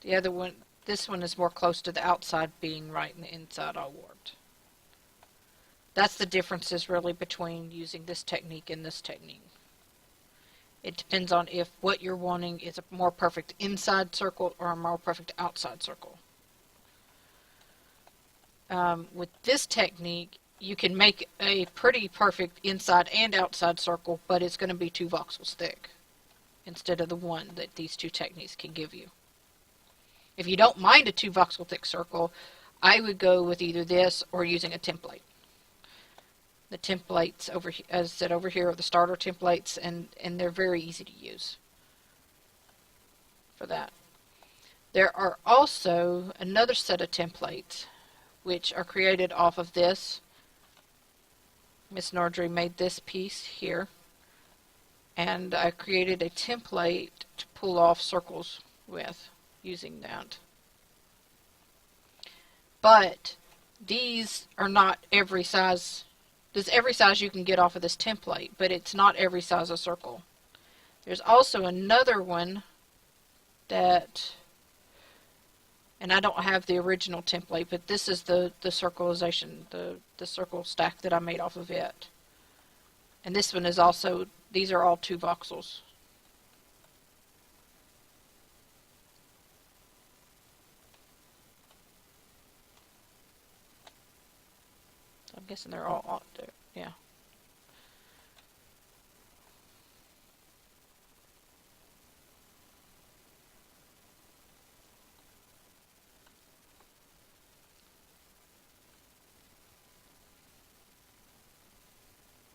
The other one, this one is more close to the outside being right and the inside all warped. That's the differences really between using this technique and this technique. It depends on if what you're wanting is a more perfect inside circle or a more perfect outside circle. With this technique, you can make a pretty perfect inside and outside circle, but it's going to be 2 voxels thick instead of the one that these 2 techniques can give you. If you don't mind a 2 voxel thick circle, I would go with either this or using a template. The templates, as I said over here, are the starter templates, and they're very easy to use for that. There are also another set of templates which are created off of this. Miss Nordry made this piece here, and I created a template to pull off circles with using that. But these are not every size. There's every size you can get off of this template, but it's not every size of circle. There's also another one that And I don't have the original template, but this is the circleization, the circle stack that I made off of it. And this one is also, these are all 2 voxels. I'm guessing they're all there. Yeah.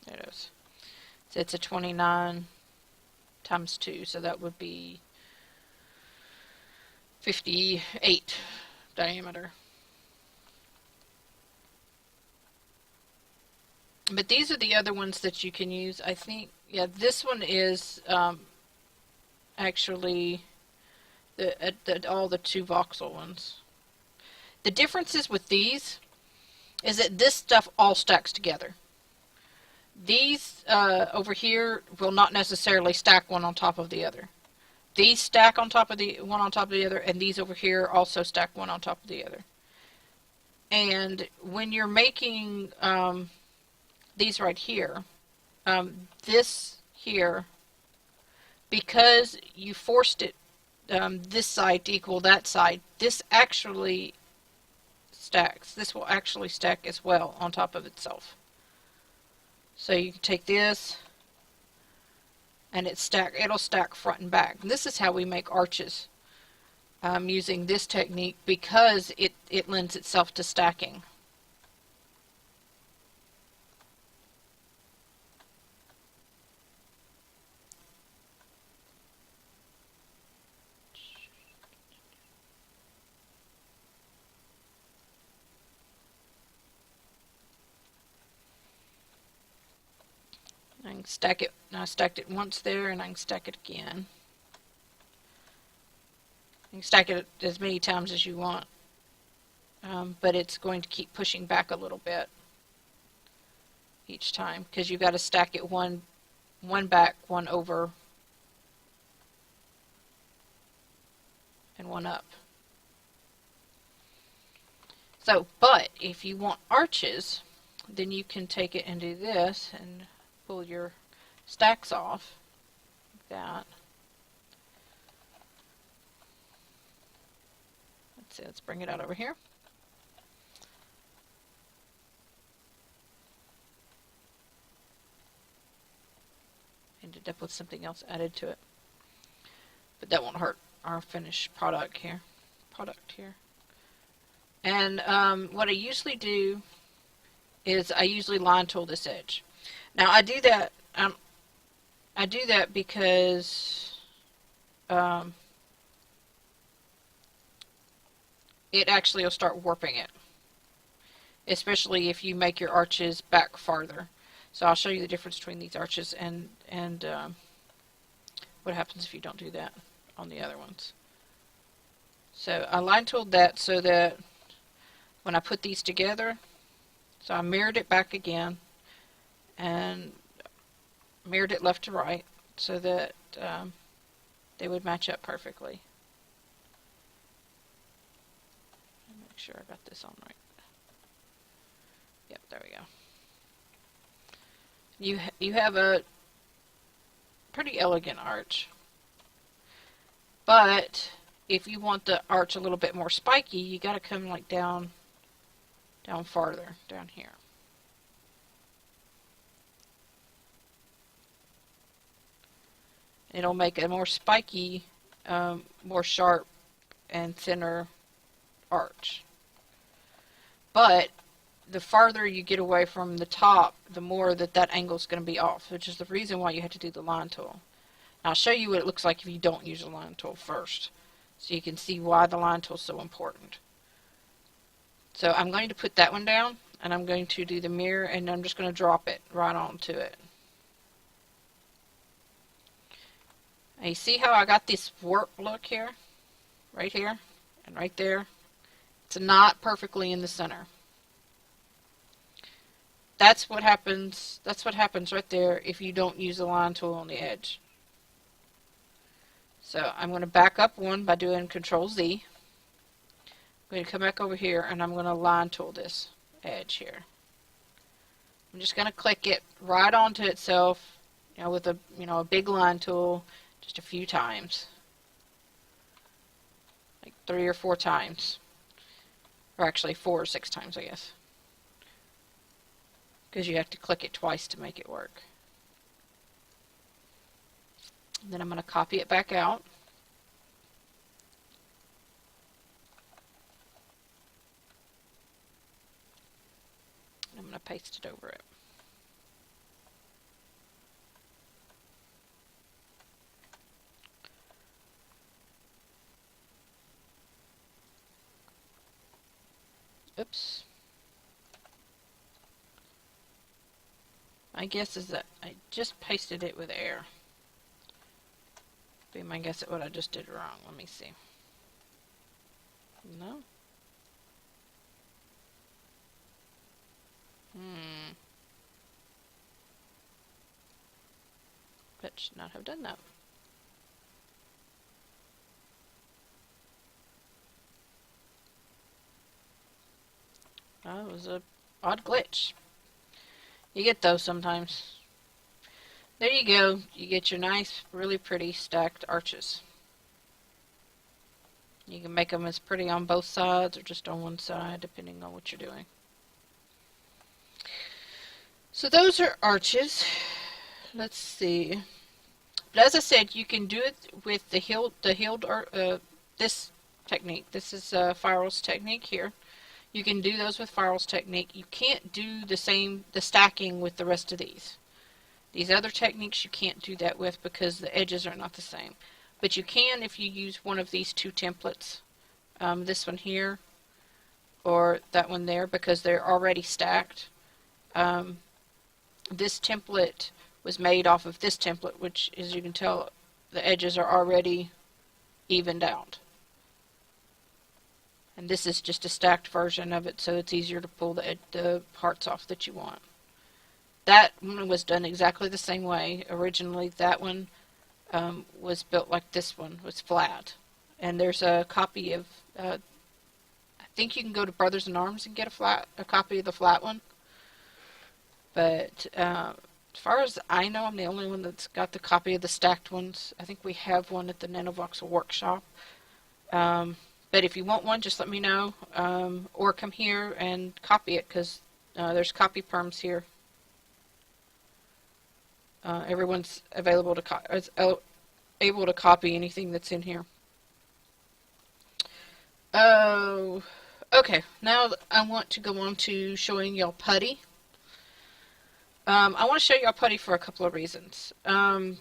There it is. So it's a 29 times 2, so that would be 58 diameter. But these are the other ones that you can use. I think, yeah, this one is actually all the 2 voxel ones. The differences with these is that this stuff all stacks together. These over here will not necessarily stack one on top of the other. These stack on top of the one on top of the other, and these over here also stack one on top of the other. And when you're making these right here, this here, because you forced it this side to equal that side, this actually stacks. This will actually stack as well on top of itself. So you can take this, and it'll stack front and back. And this is how we make arches using this technique, because it lends itself to stacking. I can stack it. I stacked it once there, and I can stack it again. You can stack it as many times as you want, but it's going to keep pushing back a little bit each time, because you've got to stack it one back, one over, and one up. So, but if you want arches, then you can take it and do this and pull your stacks off like that. Let's see, let's bring it out over here. Ended up with something else added to it, but that won't hurt our finished product here. And what I usually do is I usually line tool this edge. Now I do that. I do that because it actually will start warping it, especially if you make your arches back farther. So I'll show you the difference between these arches and what happens if you don't do that on the other ones. So I line tooled that so that when I put these together, so I mirrored it back again and mirrored it left to right so that they would match up perfectly. Make sure I got this on right. Yep, there we go. You have a pretty elegant arch, but if you want the arch a little bit more spiky, you got to come like down farther down here. It'll make a more spiky, more sharp and thinner arch. But the farther you get away from the top, the more that angle is going to be off, which is the reason why you have to do the line tool. Now, I'll show you what it looks like if you don't use the line tool first, so you can see why the line tool is so important. So I'm going to put that one down, and I'm going to do the mirror, and I'm just going to drop it right onto it. Now you see how I got this warp look here? Right here and right there. It's not perfectly in the center. That's what happens right there if you don't use the line tool on the edge. So I'm going to back up one by doing Control Z. going to come back over here, and I'm going to line tool this edge here. I'm just going to click it right onto itself, with a big line tool, just a few times, like 3 or 4 times, or actually 4 or 6 times, I guess, because you have to click it twice to make it work. Then I'm going to copy it back out. I'm going to paste it over it. Oops. My guess is that I just pasted it with error. Be my guess at what I just did wrong. Let me see. No. But should not have done that. That was a odd glitch. You get those sometimes. There you go. You get your nice, really pretty stacked arches. You can make them as pretty on both sides or just on one side, depending on what you're doing. So those are arches. Let's see. But as I said, you can do it with the this technique. This is Firal's technique here. You can do those with Firal's technique. You can't do the stacking with the rest of these. These other techniques you can't do that with because the edges are not the same. But you can if you use one of these 2 templates. This one here or that one there, because they're already stacked. This template was made off of this template, which, as you can tell, the edges are already evened out. And this is just a stacked version of it, so it's easier to pull the parts off that you want. That one was done exactly the same way. Originally, that one was built like this one, was flat. And there's a copy of, I think you can go to Brothers in Arms and get a copy of the flat one. But as far as I know, I'm the only one that's got the copy of the stacked ones. I think we have one at the Nanovoxel workshop. But if you want one, just let me know, or come here and copy it, because there's copy perms here. Everyone's able to copy anything that's in here. Oh, okay. Now I want to go on to showing y'all putty. I want to show y'all putty for a couple of reasons. One,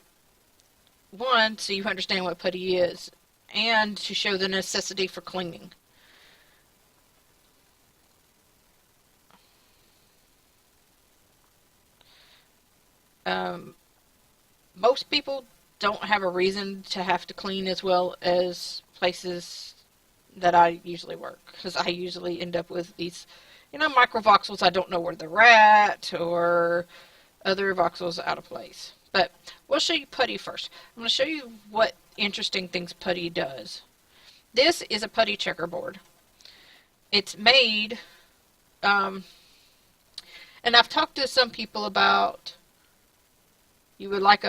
so you understand what putty is, and to show the necessity for cleaning. Most people don't have a reason to have to clean as well as places that I usually work, because I usually end up with these, microvoxels I don't know where they're at, or other voxels out of place. But we'll show you putty first. I'm going to show you what interesting things putty does. This is a putty checkerboard. It's made, and I've talked to some people about, you would like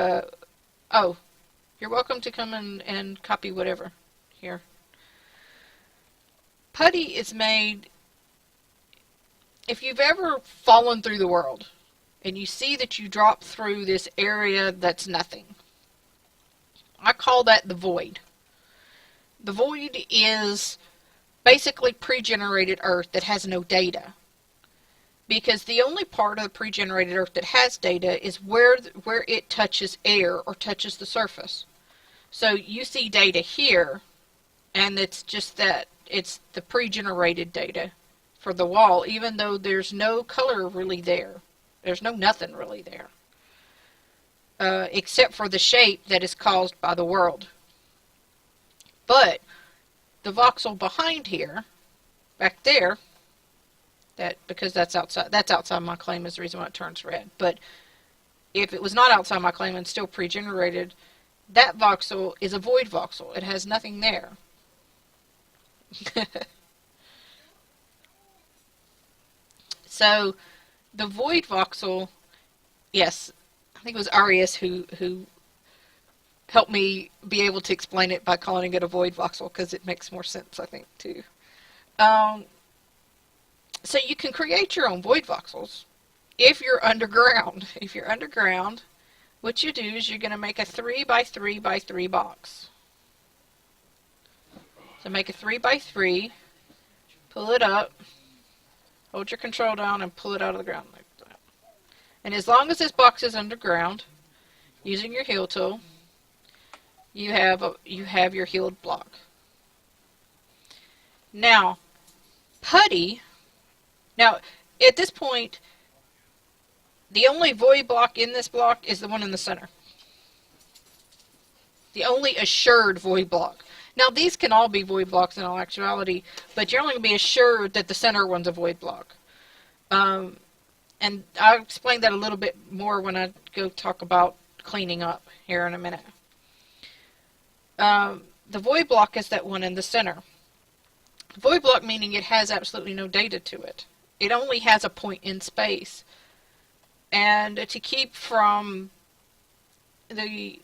oh, you're welcome to come and copy whatever here. Putty is made, if you've ever fallen through the world, and you see that you drop through this area that's nothing. I call that the void. The void is basically pre-generated Earth that has no data. Because the only part of the pre-generated Earth that has data is where it touches air or touches the surface. So you see data here, and it's just that it's the pre-generated data for the wall, even though there's no color really there. There's nothing really there. Except for the shape that is caused by the world. But the voxel behind here, back there, because that's outside my claim is the reason why it turns red. But if it was not outside my claim and still pre-generated, that voxel is a void voxel. It has nothing there. So the void voxel, yes, I think it was Arias who helped me be able to explain it by calling it a void voxel because it makes more sense, I think, too. So you can create your own void voxels if you're underground. If you're underground, what you do is you're going to make a 3 by 3 by 3 box. So make a 3 by 3, pull it up, hold your control down, and pull it out of the ground like that. And as long as this box is underground, using your heal tool, you have your healed block. Now, putty. Now, at this point, the only void block in this block is the one in the center. The only assured void block. Now, these can all be void blocks in all actuality, but you're only going to be assured that the center one's a void block. And I'll explain that a little bit more when I go talk about cleaning up here in a minute. The void block is that one in the center. Void block meaning it has absolutely no data to it. It only has a point in space. And to keep from the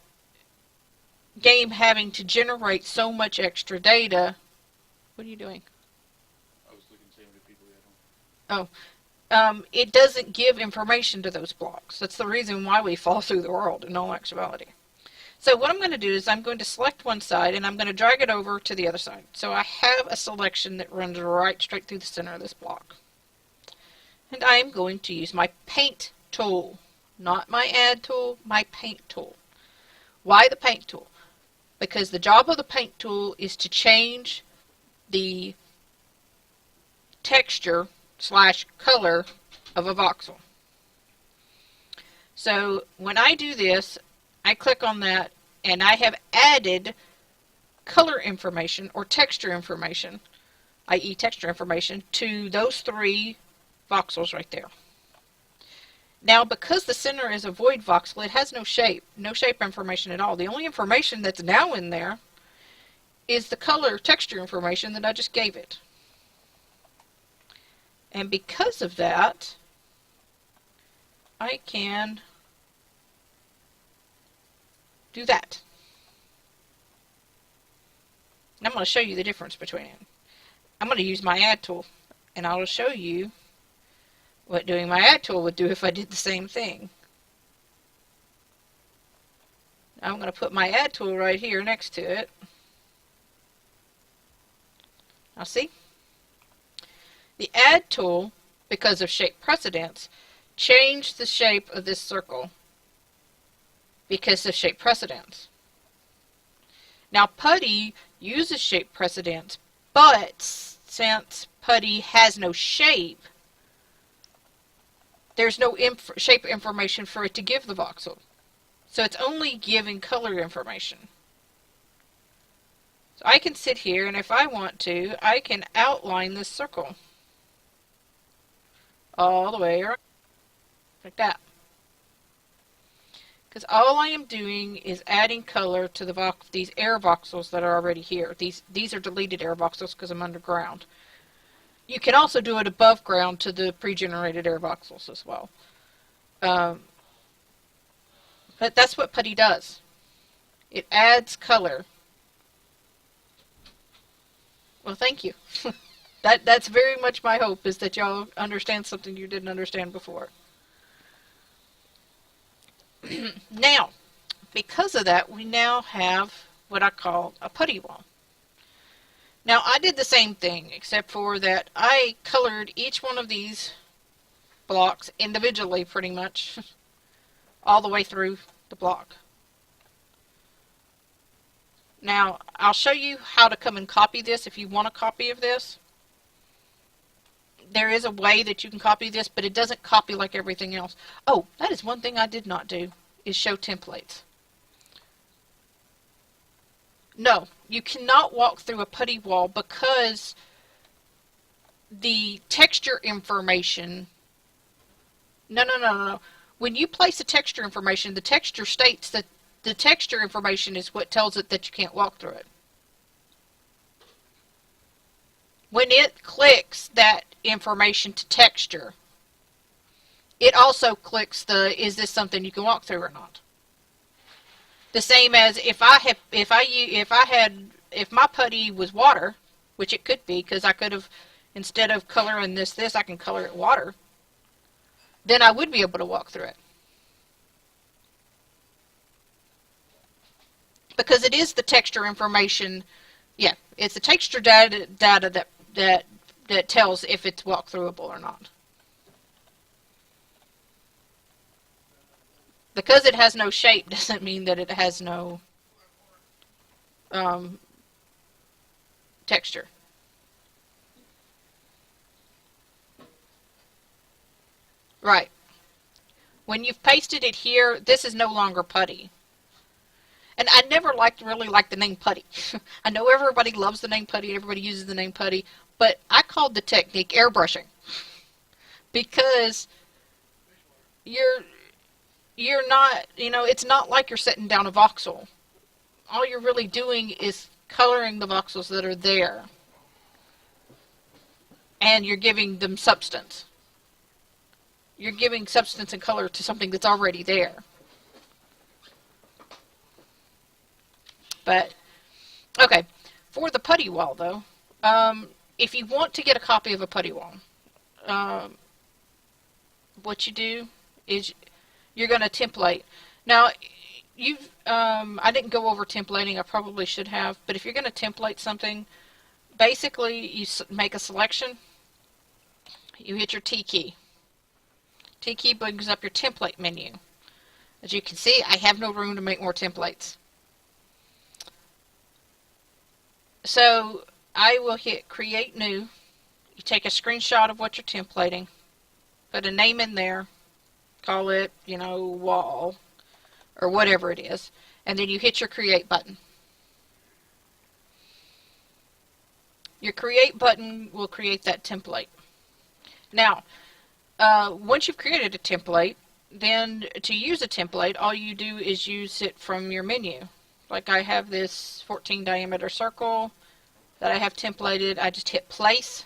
game having to generate so much extra data... What are you doing? I was looking to see how many people we had on. It doesn't give information to those blocks. That's the reason why we fall through the world in all actuality. So what I'm going to do is I'm going to select one side and I'm going to drag it over to the other side. So I have a selection that runs right straight through the center of this block. And I am going to use my paint tool. Not my add tool, my paint tool. Why the paint tool? Because the job of the paint tool is to change the texture / color of a voxel. So when I do this, I click on that and I have added color information or texture information, i.e. texture information, to those 3 voxels right there. Now, because the center is a void voxel, it has no shape information at all. The only information that's now in there is the color texture information that I just gave it. And because of that, I can do that. And I'm going to show you the difference between it. I'm going to use my add tool, and I'll show you what doing my add tool would do if I did the same thing. I'm going to put my add tool right here next to it. Now see? The add tool, because of shape precedence, changed the shape of this circle because of shape precedence. Now putty uses shape precedence, but since putty has no shape, there's no shape information for it to give the voxel. So it's only giving color information. So I can sit here, and if I want to, I can outline this circle all the way around, like that. Because all I am doing is adding color to these air voxels that are already here. These are deleted air voxels because I'm underground. You can also do it above ground to the pre-generated air voxels as well. But that's what putty does. It adds color. Well, thank you. That's very much my hope, is that y'all understand something you didn't understand before. Now, because of that, we now have what I call a putty wall. Now, I did the same thing, except for that I colored each one of these blocks individually, pretty much, all the way through the block. Now, I'll show you how to come and copy this if you want a copy of this. There is a way that you can copy this, but it doesn't copy like everything else. Oh, that is one thing I did not do, is show templates. No, you cannot walk through a putty wall because the texture information... No. When you place a texture information, the texture states that the texture information is what tells it that you can't walk through it. When it clicks that information to texture, it also clicks the, is this something you can walk through or not? The same as if my putty was water, which it could be, because I could have, instead of coloring this, I can color it water, then I would be able to walk through it. Because it is the texture information, yeah, it's the texture data that tells if it's walk-throughable or not. Because it has no shape doesn't mean that it has no texture. Right. When you've pasted it here, this is no longer putty. And I never really liked the name putty. I know everybody loves the name putty and everybody uses the name putty, but I called the technique airbrushing. Because you're not, it's not like you're setting down a voxel. All you're really doing is coloring the voxels that are there. And you're giving them substance. You're giving substance and color to something that's already there. But, okay, for the putty wall, though, if you want to get a copy of a putty wall, what you do is you're going to template. Now, I didn't go over templating. I probably should have. But if you're going to template something, basically you make a selection. You hit your T key. T key brings up your template menu. As you can see, I have no room to make more templates. So I will hit Create New. You take a screenshot of what you're templating. Put a name in there. Call it, wall. Or whatever it is. And then you hit your Create button. Your Create button will create that template. Now, once you've created a template, then to use a template, all you do is use it from your menu. Like I have this 14 diameter circle that I have templated. I just hit place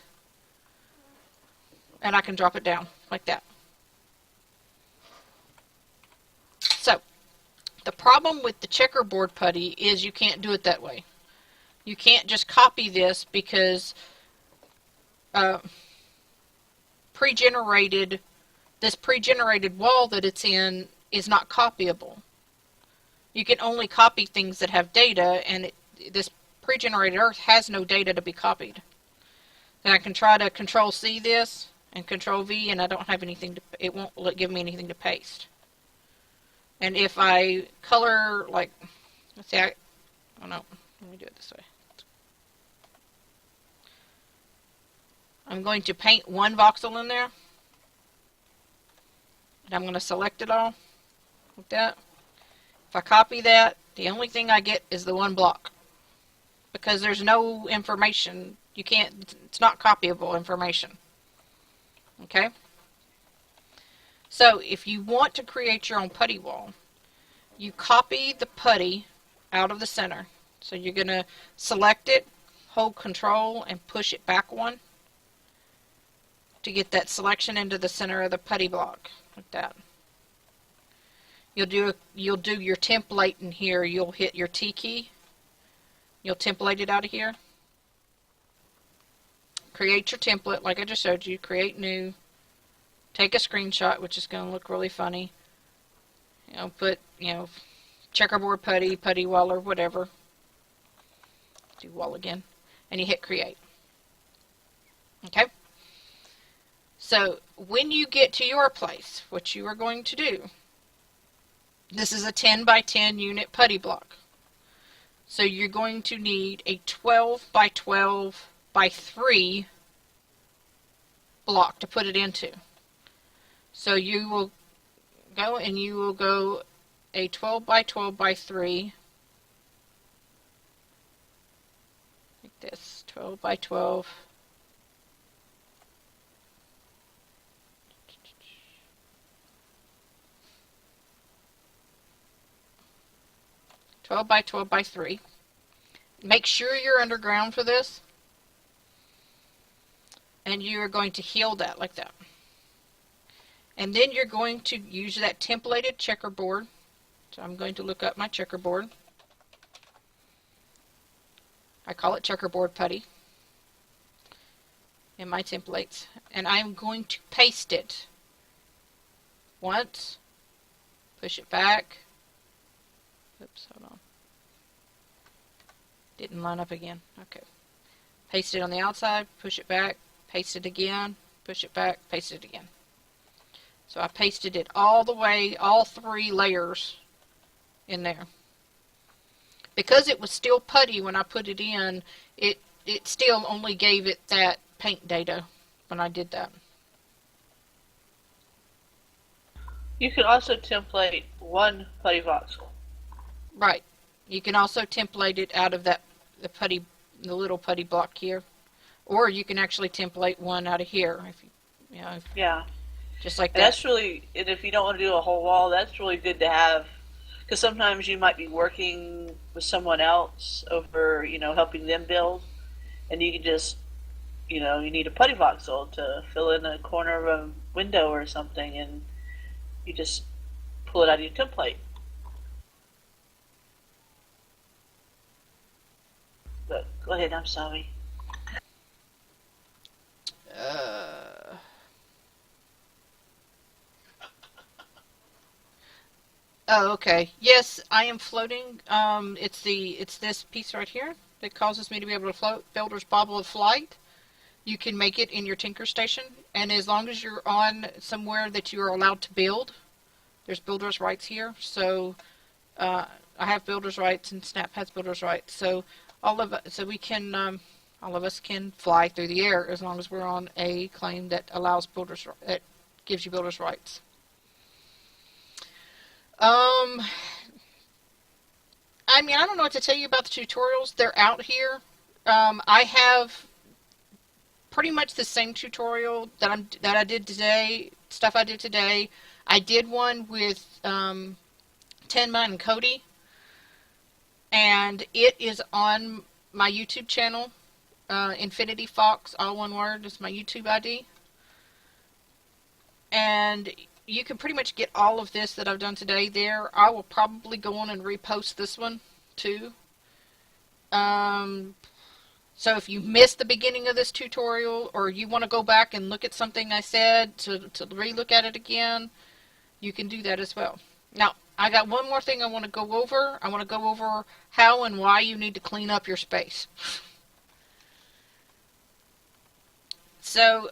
and I can drop it down like that. So, the problem with the checkerboard putty is you can't do it that way. You can't just copy this because this pre-generated wall that it's in is not copyable. You can only copy things that have data, and this pre-generated earth has no data to be copied. Then I can try to Control-C this and Control-V, and I don't have anything it won't give me anything to paste. And if I color, like, let's see, oh no, let me do it this way. I'm going to paint one voxel in there. And I'm going to select it all, like that. If I copy that, the only thing I get is the one block. Because there's no information. It's not copyable information. Okay? So, if you want to create your own putty wall, you copy the putty out of the center. So you're going to select it, hold Control, and push it back one to get that selection into the center of the putty block, like that. You'll do your template in here. You'll hit your T key. You'll template it out of here. Create your template, like I just showed you. Create new. Take a screenshot, which is going to look really funny. Put, checkerboard putty, putty wall, or whatever. Do wall again. And you hit create. Okay? So, when you get to your place, what you are going to do, this is a 10 by 10 unit putty block. So, you're going to need a 12 by 12 by 3 block to put it into. So you will go and you will go a 12 by 12 by 3, like this, 12 by 12, by 12 by 3. Make sure you're underground for this. And you are going to heal that like that. And then you're going to use that templated checkerboard. So I'm going to look up my checkerboard. I call it checkerboard putty in my templates. And I'm going to paste it once, push it back. Oops, hold on. Didn't line up again. Okay. Paste it on the outside, push it back, paste it again, push it back, paste it again. So I pasted it all the way, all 3 layers in there. Because it was still putty when I put it in, it still only gave it that paint data when I did that. You can also template one putty voxel. Right. You can also template it out of the little putty block here. Or you can actually template one out of here. Yeah. Just like And that. that's really, and if you don't want to do a whole wall, that's really good to have. Because sometimes you might be working with someone else over, helping them build. And you can just, you need a putty voxel to fill in a corner of a window or something. And you just pull it out of your template. But go ahead, I'm sorry. Oh, okay. Yes, I am floating. It's this piece right here that causes me to be able to float. Builder's Bobble of Flight. You can make it in your Tinker Station, and as long as you're on somewhere that you are allowed to build, there's builder's rights here. So I have builder's rights, and Snap has builder's rights. So all of us can fly through the air as long as we're on a claim that that gives you builder's rights. I don't know what to tell you about the tutorials. They're out here. I have pretty much the same tutorial that I did today. Stuff I did today. I did one with Tenma and Cody, and it is on my YouTube channel. Infinity Fox, all one word, is my YouTube ID. And you can pretty much get all of this that I've done today there. I will probably go on and repost this one too. So if you missed the beginning of this tutorial, or you want to go back and look at something I said to re-look at it again, you can do that as well. Now, I got one more thing I want to go over. I want to go over how and why you need to clean up your space. So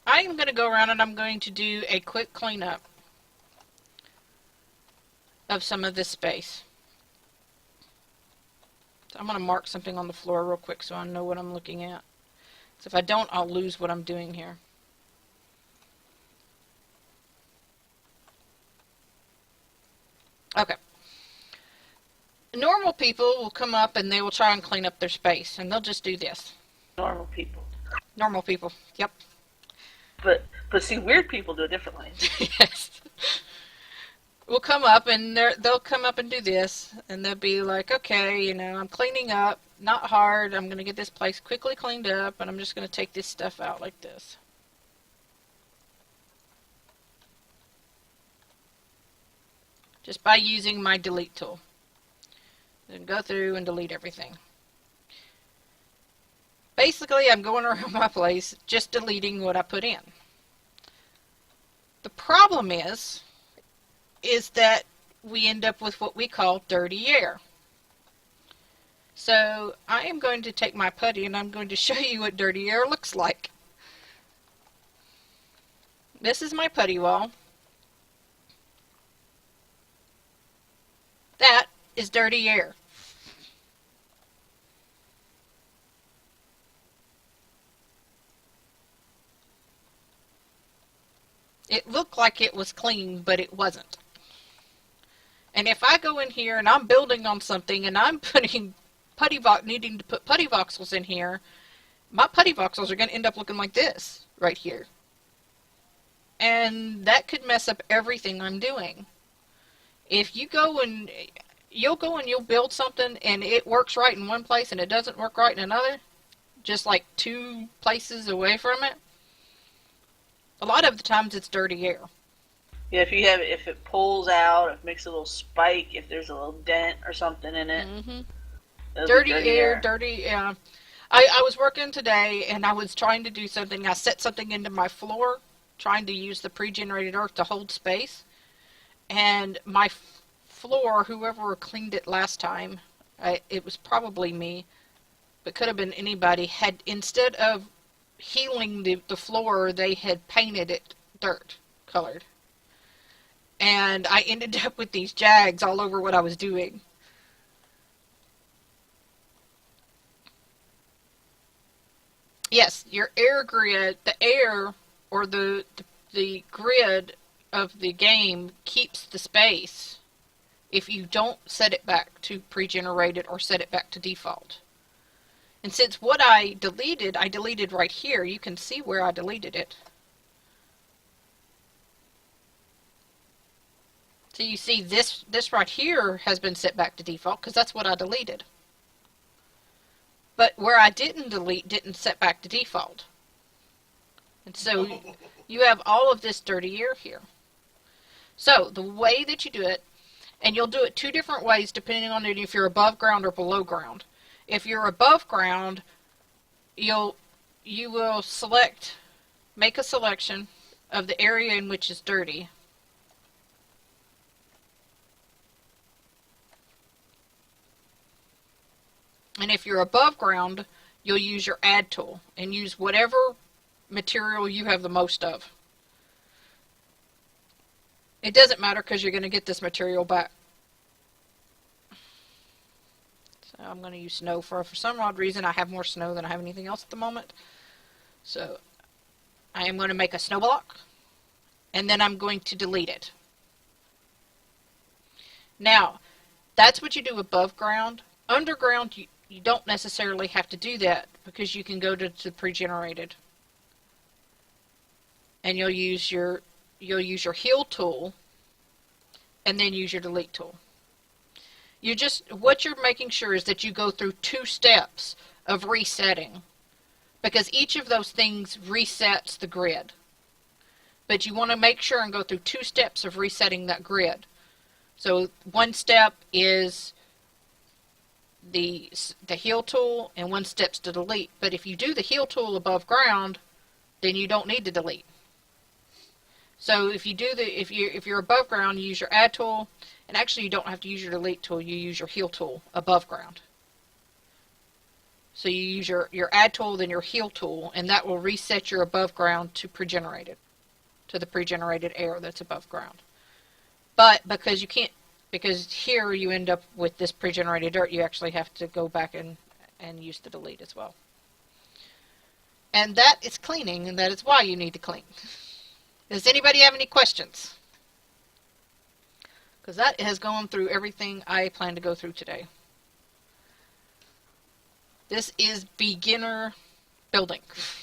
I am going to go around and I'm going to do a quick cleanup of some of this space. So I'm going to mark something on the floor real quick so I know what I'm looking at. So if I don't, I'll lose what I'm doing here. Okay. Normal people will come up and they will try and clean up their space, and they'll just do this. Normal people. Normal people, yep. But see, weird people do it differently. Yes. Will come up and they'll come up and do this, and they'll be like, okay, I'm cleaning up, not hard. I'm going to get this place quickly cleaned up, and I'm just going to take this stuff out like this. Just by using my delete tool. Then go through and delete everything. Basically, I'm going around my place just deleting what I put in. The problem is that we end up with what we call dirty air. So I am going to take my putty and I'm going to show you what dirty air looks like. This is my putty wall. That is dirty air. It looked like it was clean, but it wasn't. And if I go in here and I'm building on something and I'm putting needing to put putty voxels in here, my putty voxels are going to end up looking like this right here. And that could mess up everything I'm doing. If you go and you'll build something and it works right in one place and it doesn't work right in another, just like 2 places away from it, A lot of the times it's dirty air. Yeah, if it pulls out, if it makes a little spike, if there's a little dent or something in it. Hmm. It'll be Dirty air, dirty. I was working today and I was trying to do something. I set something into my floor, trying to use the pre-generated earth to hold space, and my floor, whoever cleaned it last time, it was probably me, but could have been anybody, had, instead of healing the floor, they had painted it dirt colored. And I ended up with these jags all over what I was doing. Yes, your air grid, the air or the grid of the game keeps the space if you don't set it back to pre-generated or set it back to default. And since what I deleted right here, you can see where I deleted it. So you see this right here has been set back to default because that's what I deleted. But where I didn't delete didn't set back to default. And so you have all of this dirty air here. So the way that you do it, and you'll do it two different ways depending on if you're above ground or below ground. If you're above ground, you will make a selection of the area in which is dirty. And if you're above ground, you'll use your add tool and use whatever material you have the most of. It doesn't matter because you're going to get this material back. So I'm going to use snow for some odd reason. I have more snow than I have anything else at the moment. So I am going to make a snow block and then I'm going to delete it. Now, that's what you do above ground. Underground, you don't necessarily have to do that because you can go to pre-generated, and you'll use your heal tool, and then use your delete tool. What you're making sure is that you go through 2 steps of resetting, because each of those things resets the grid. But you want to make sure and go through 2 steps of resetting that grid. So one step is the heal tool, and 1 step's to delete. But if you do the heal tool above ground, then you don't need to delete. So if you're above ground, you use your add tool, and actually you don't have to use your delete tool. You use your heal tool above ground. So you use your add tool, then your heal tool, and that will reset your above ground to pre-generated, to the pre-generated air that's above ground. But because here you end up with this pre-generated dirt, you actually have to go back and use the delete as well. And that is cleaning, and that is why you need to clean. Does anybody have any questions? Because that has gone through everything I plan to go through today. This is beginner building.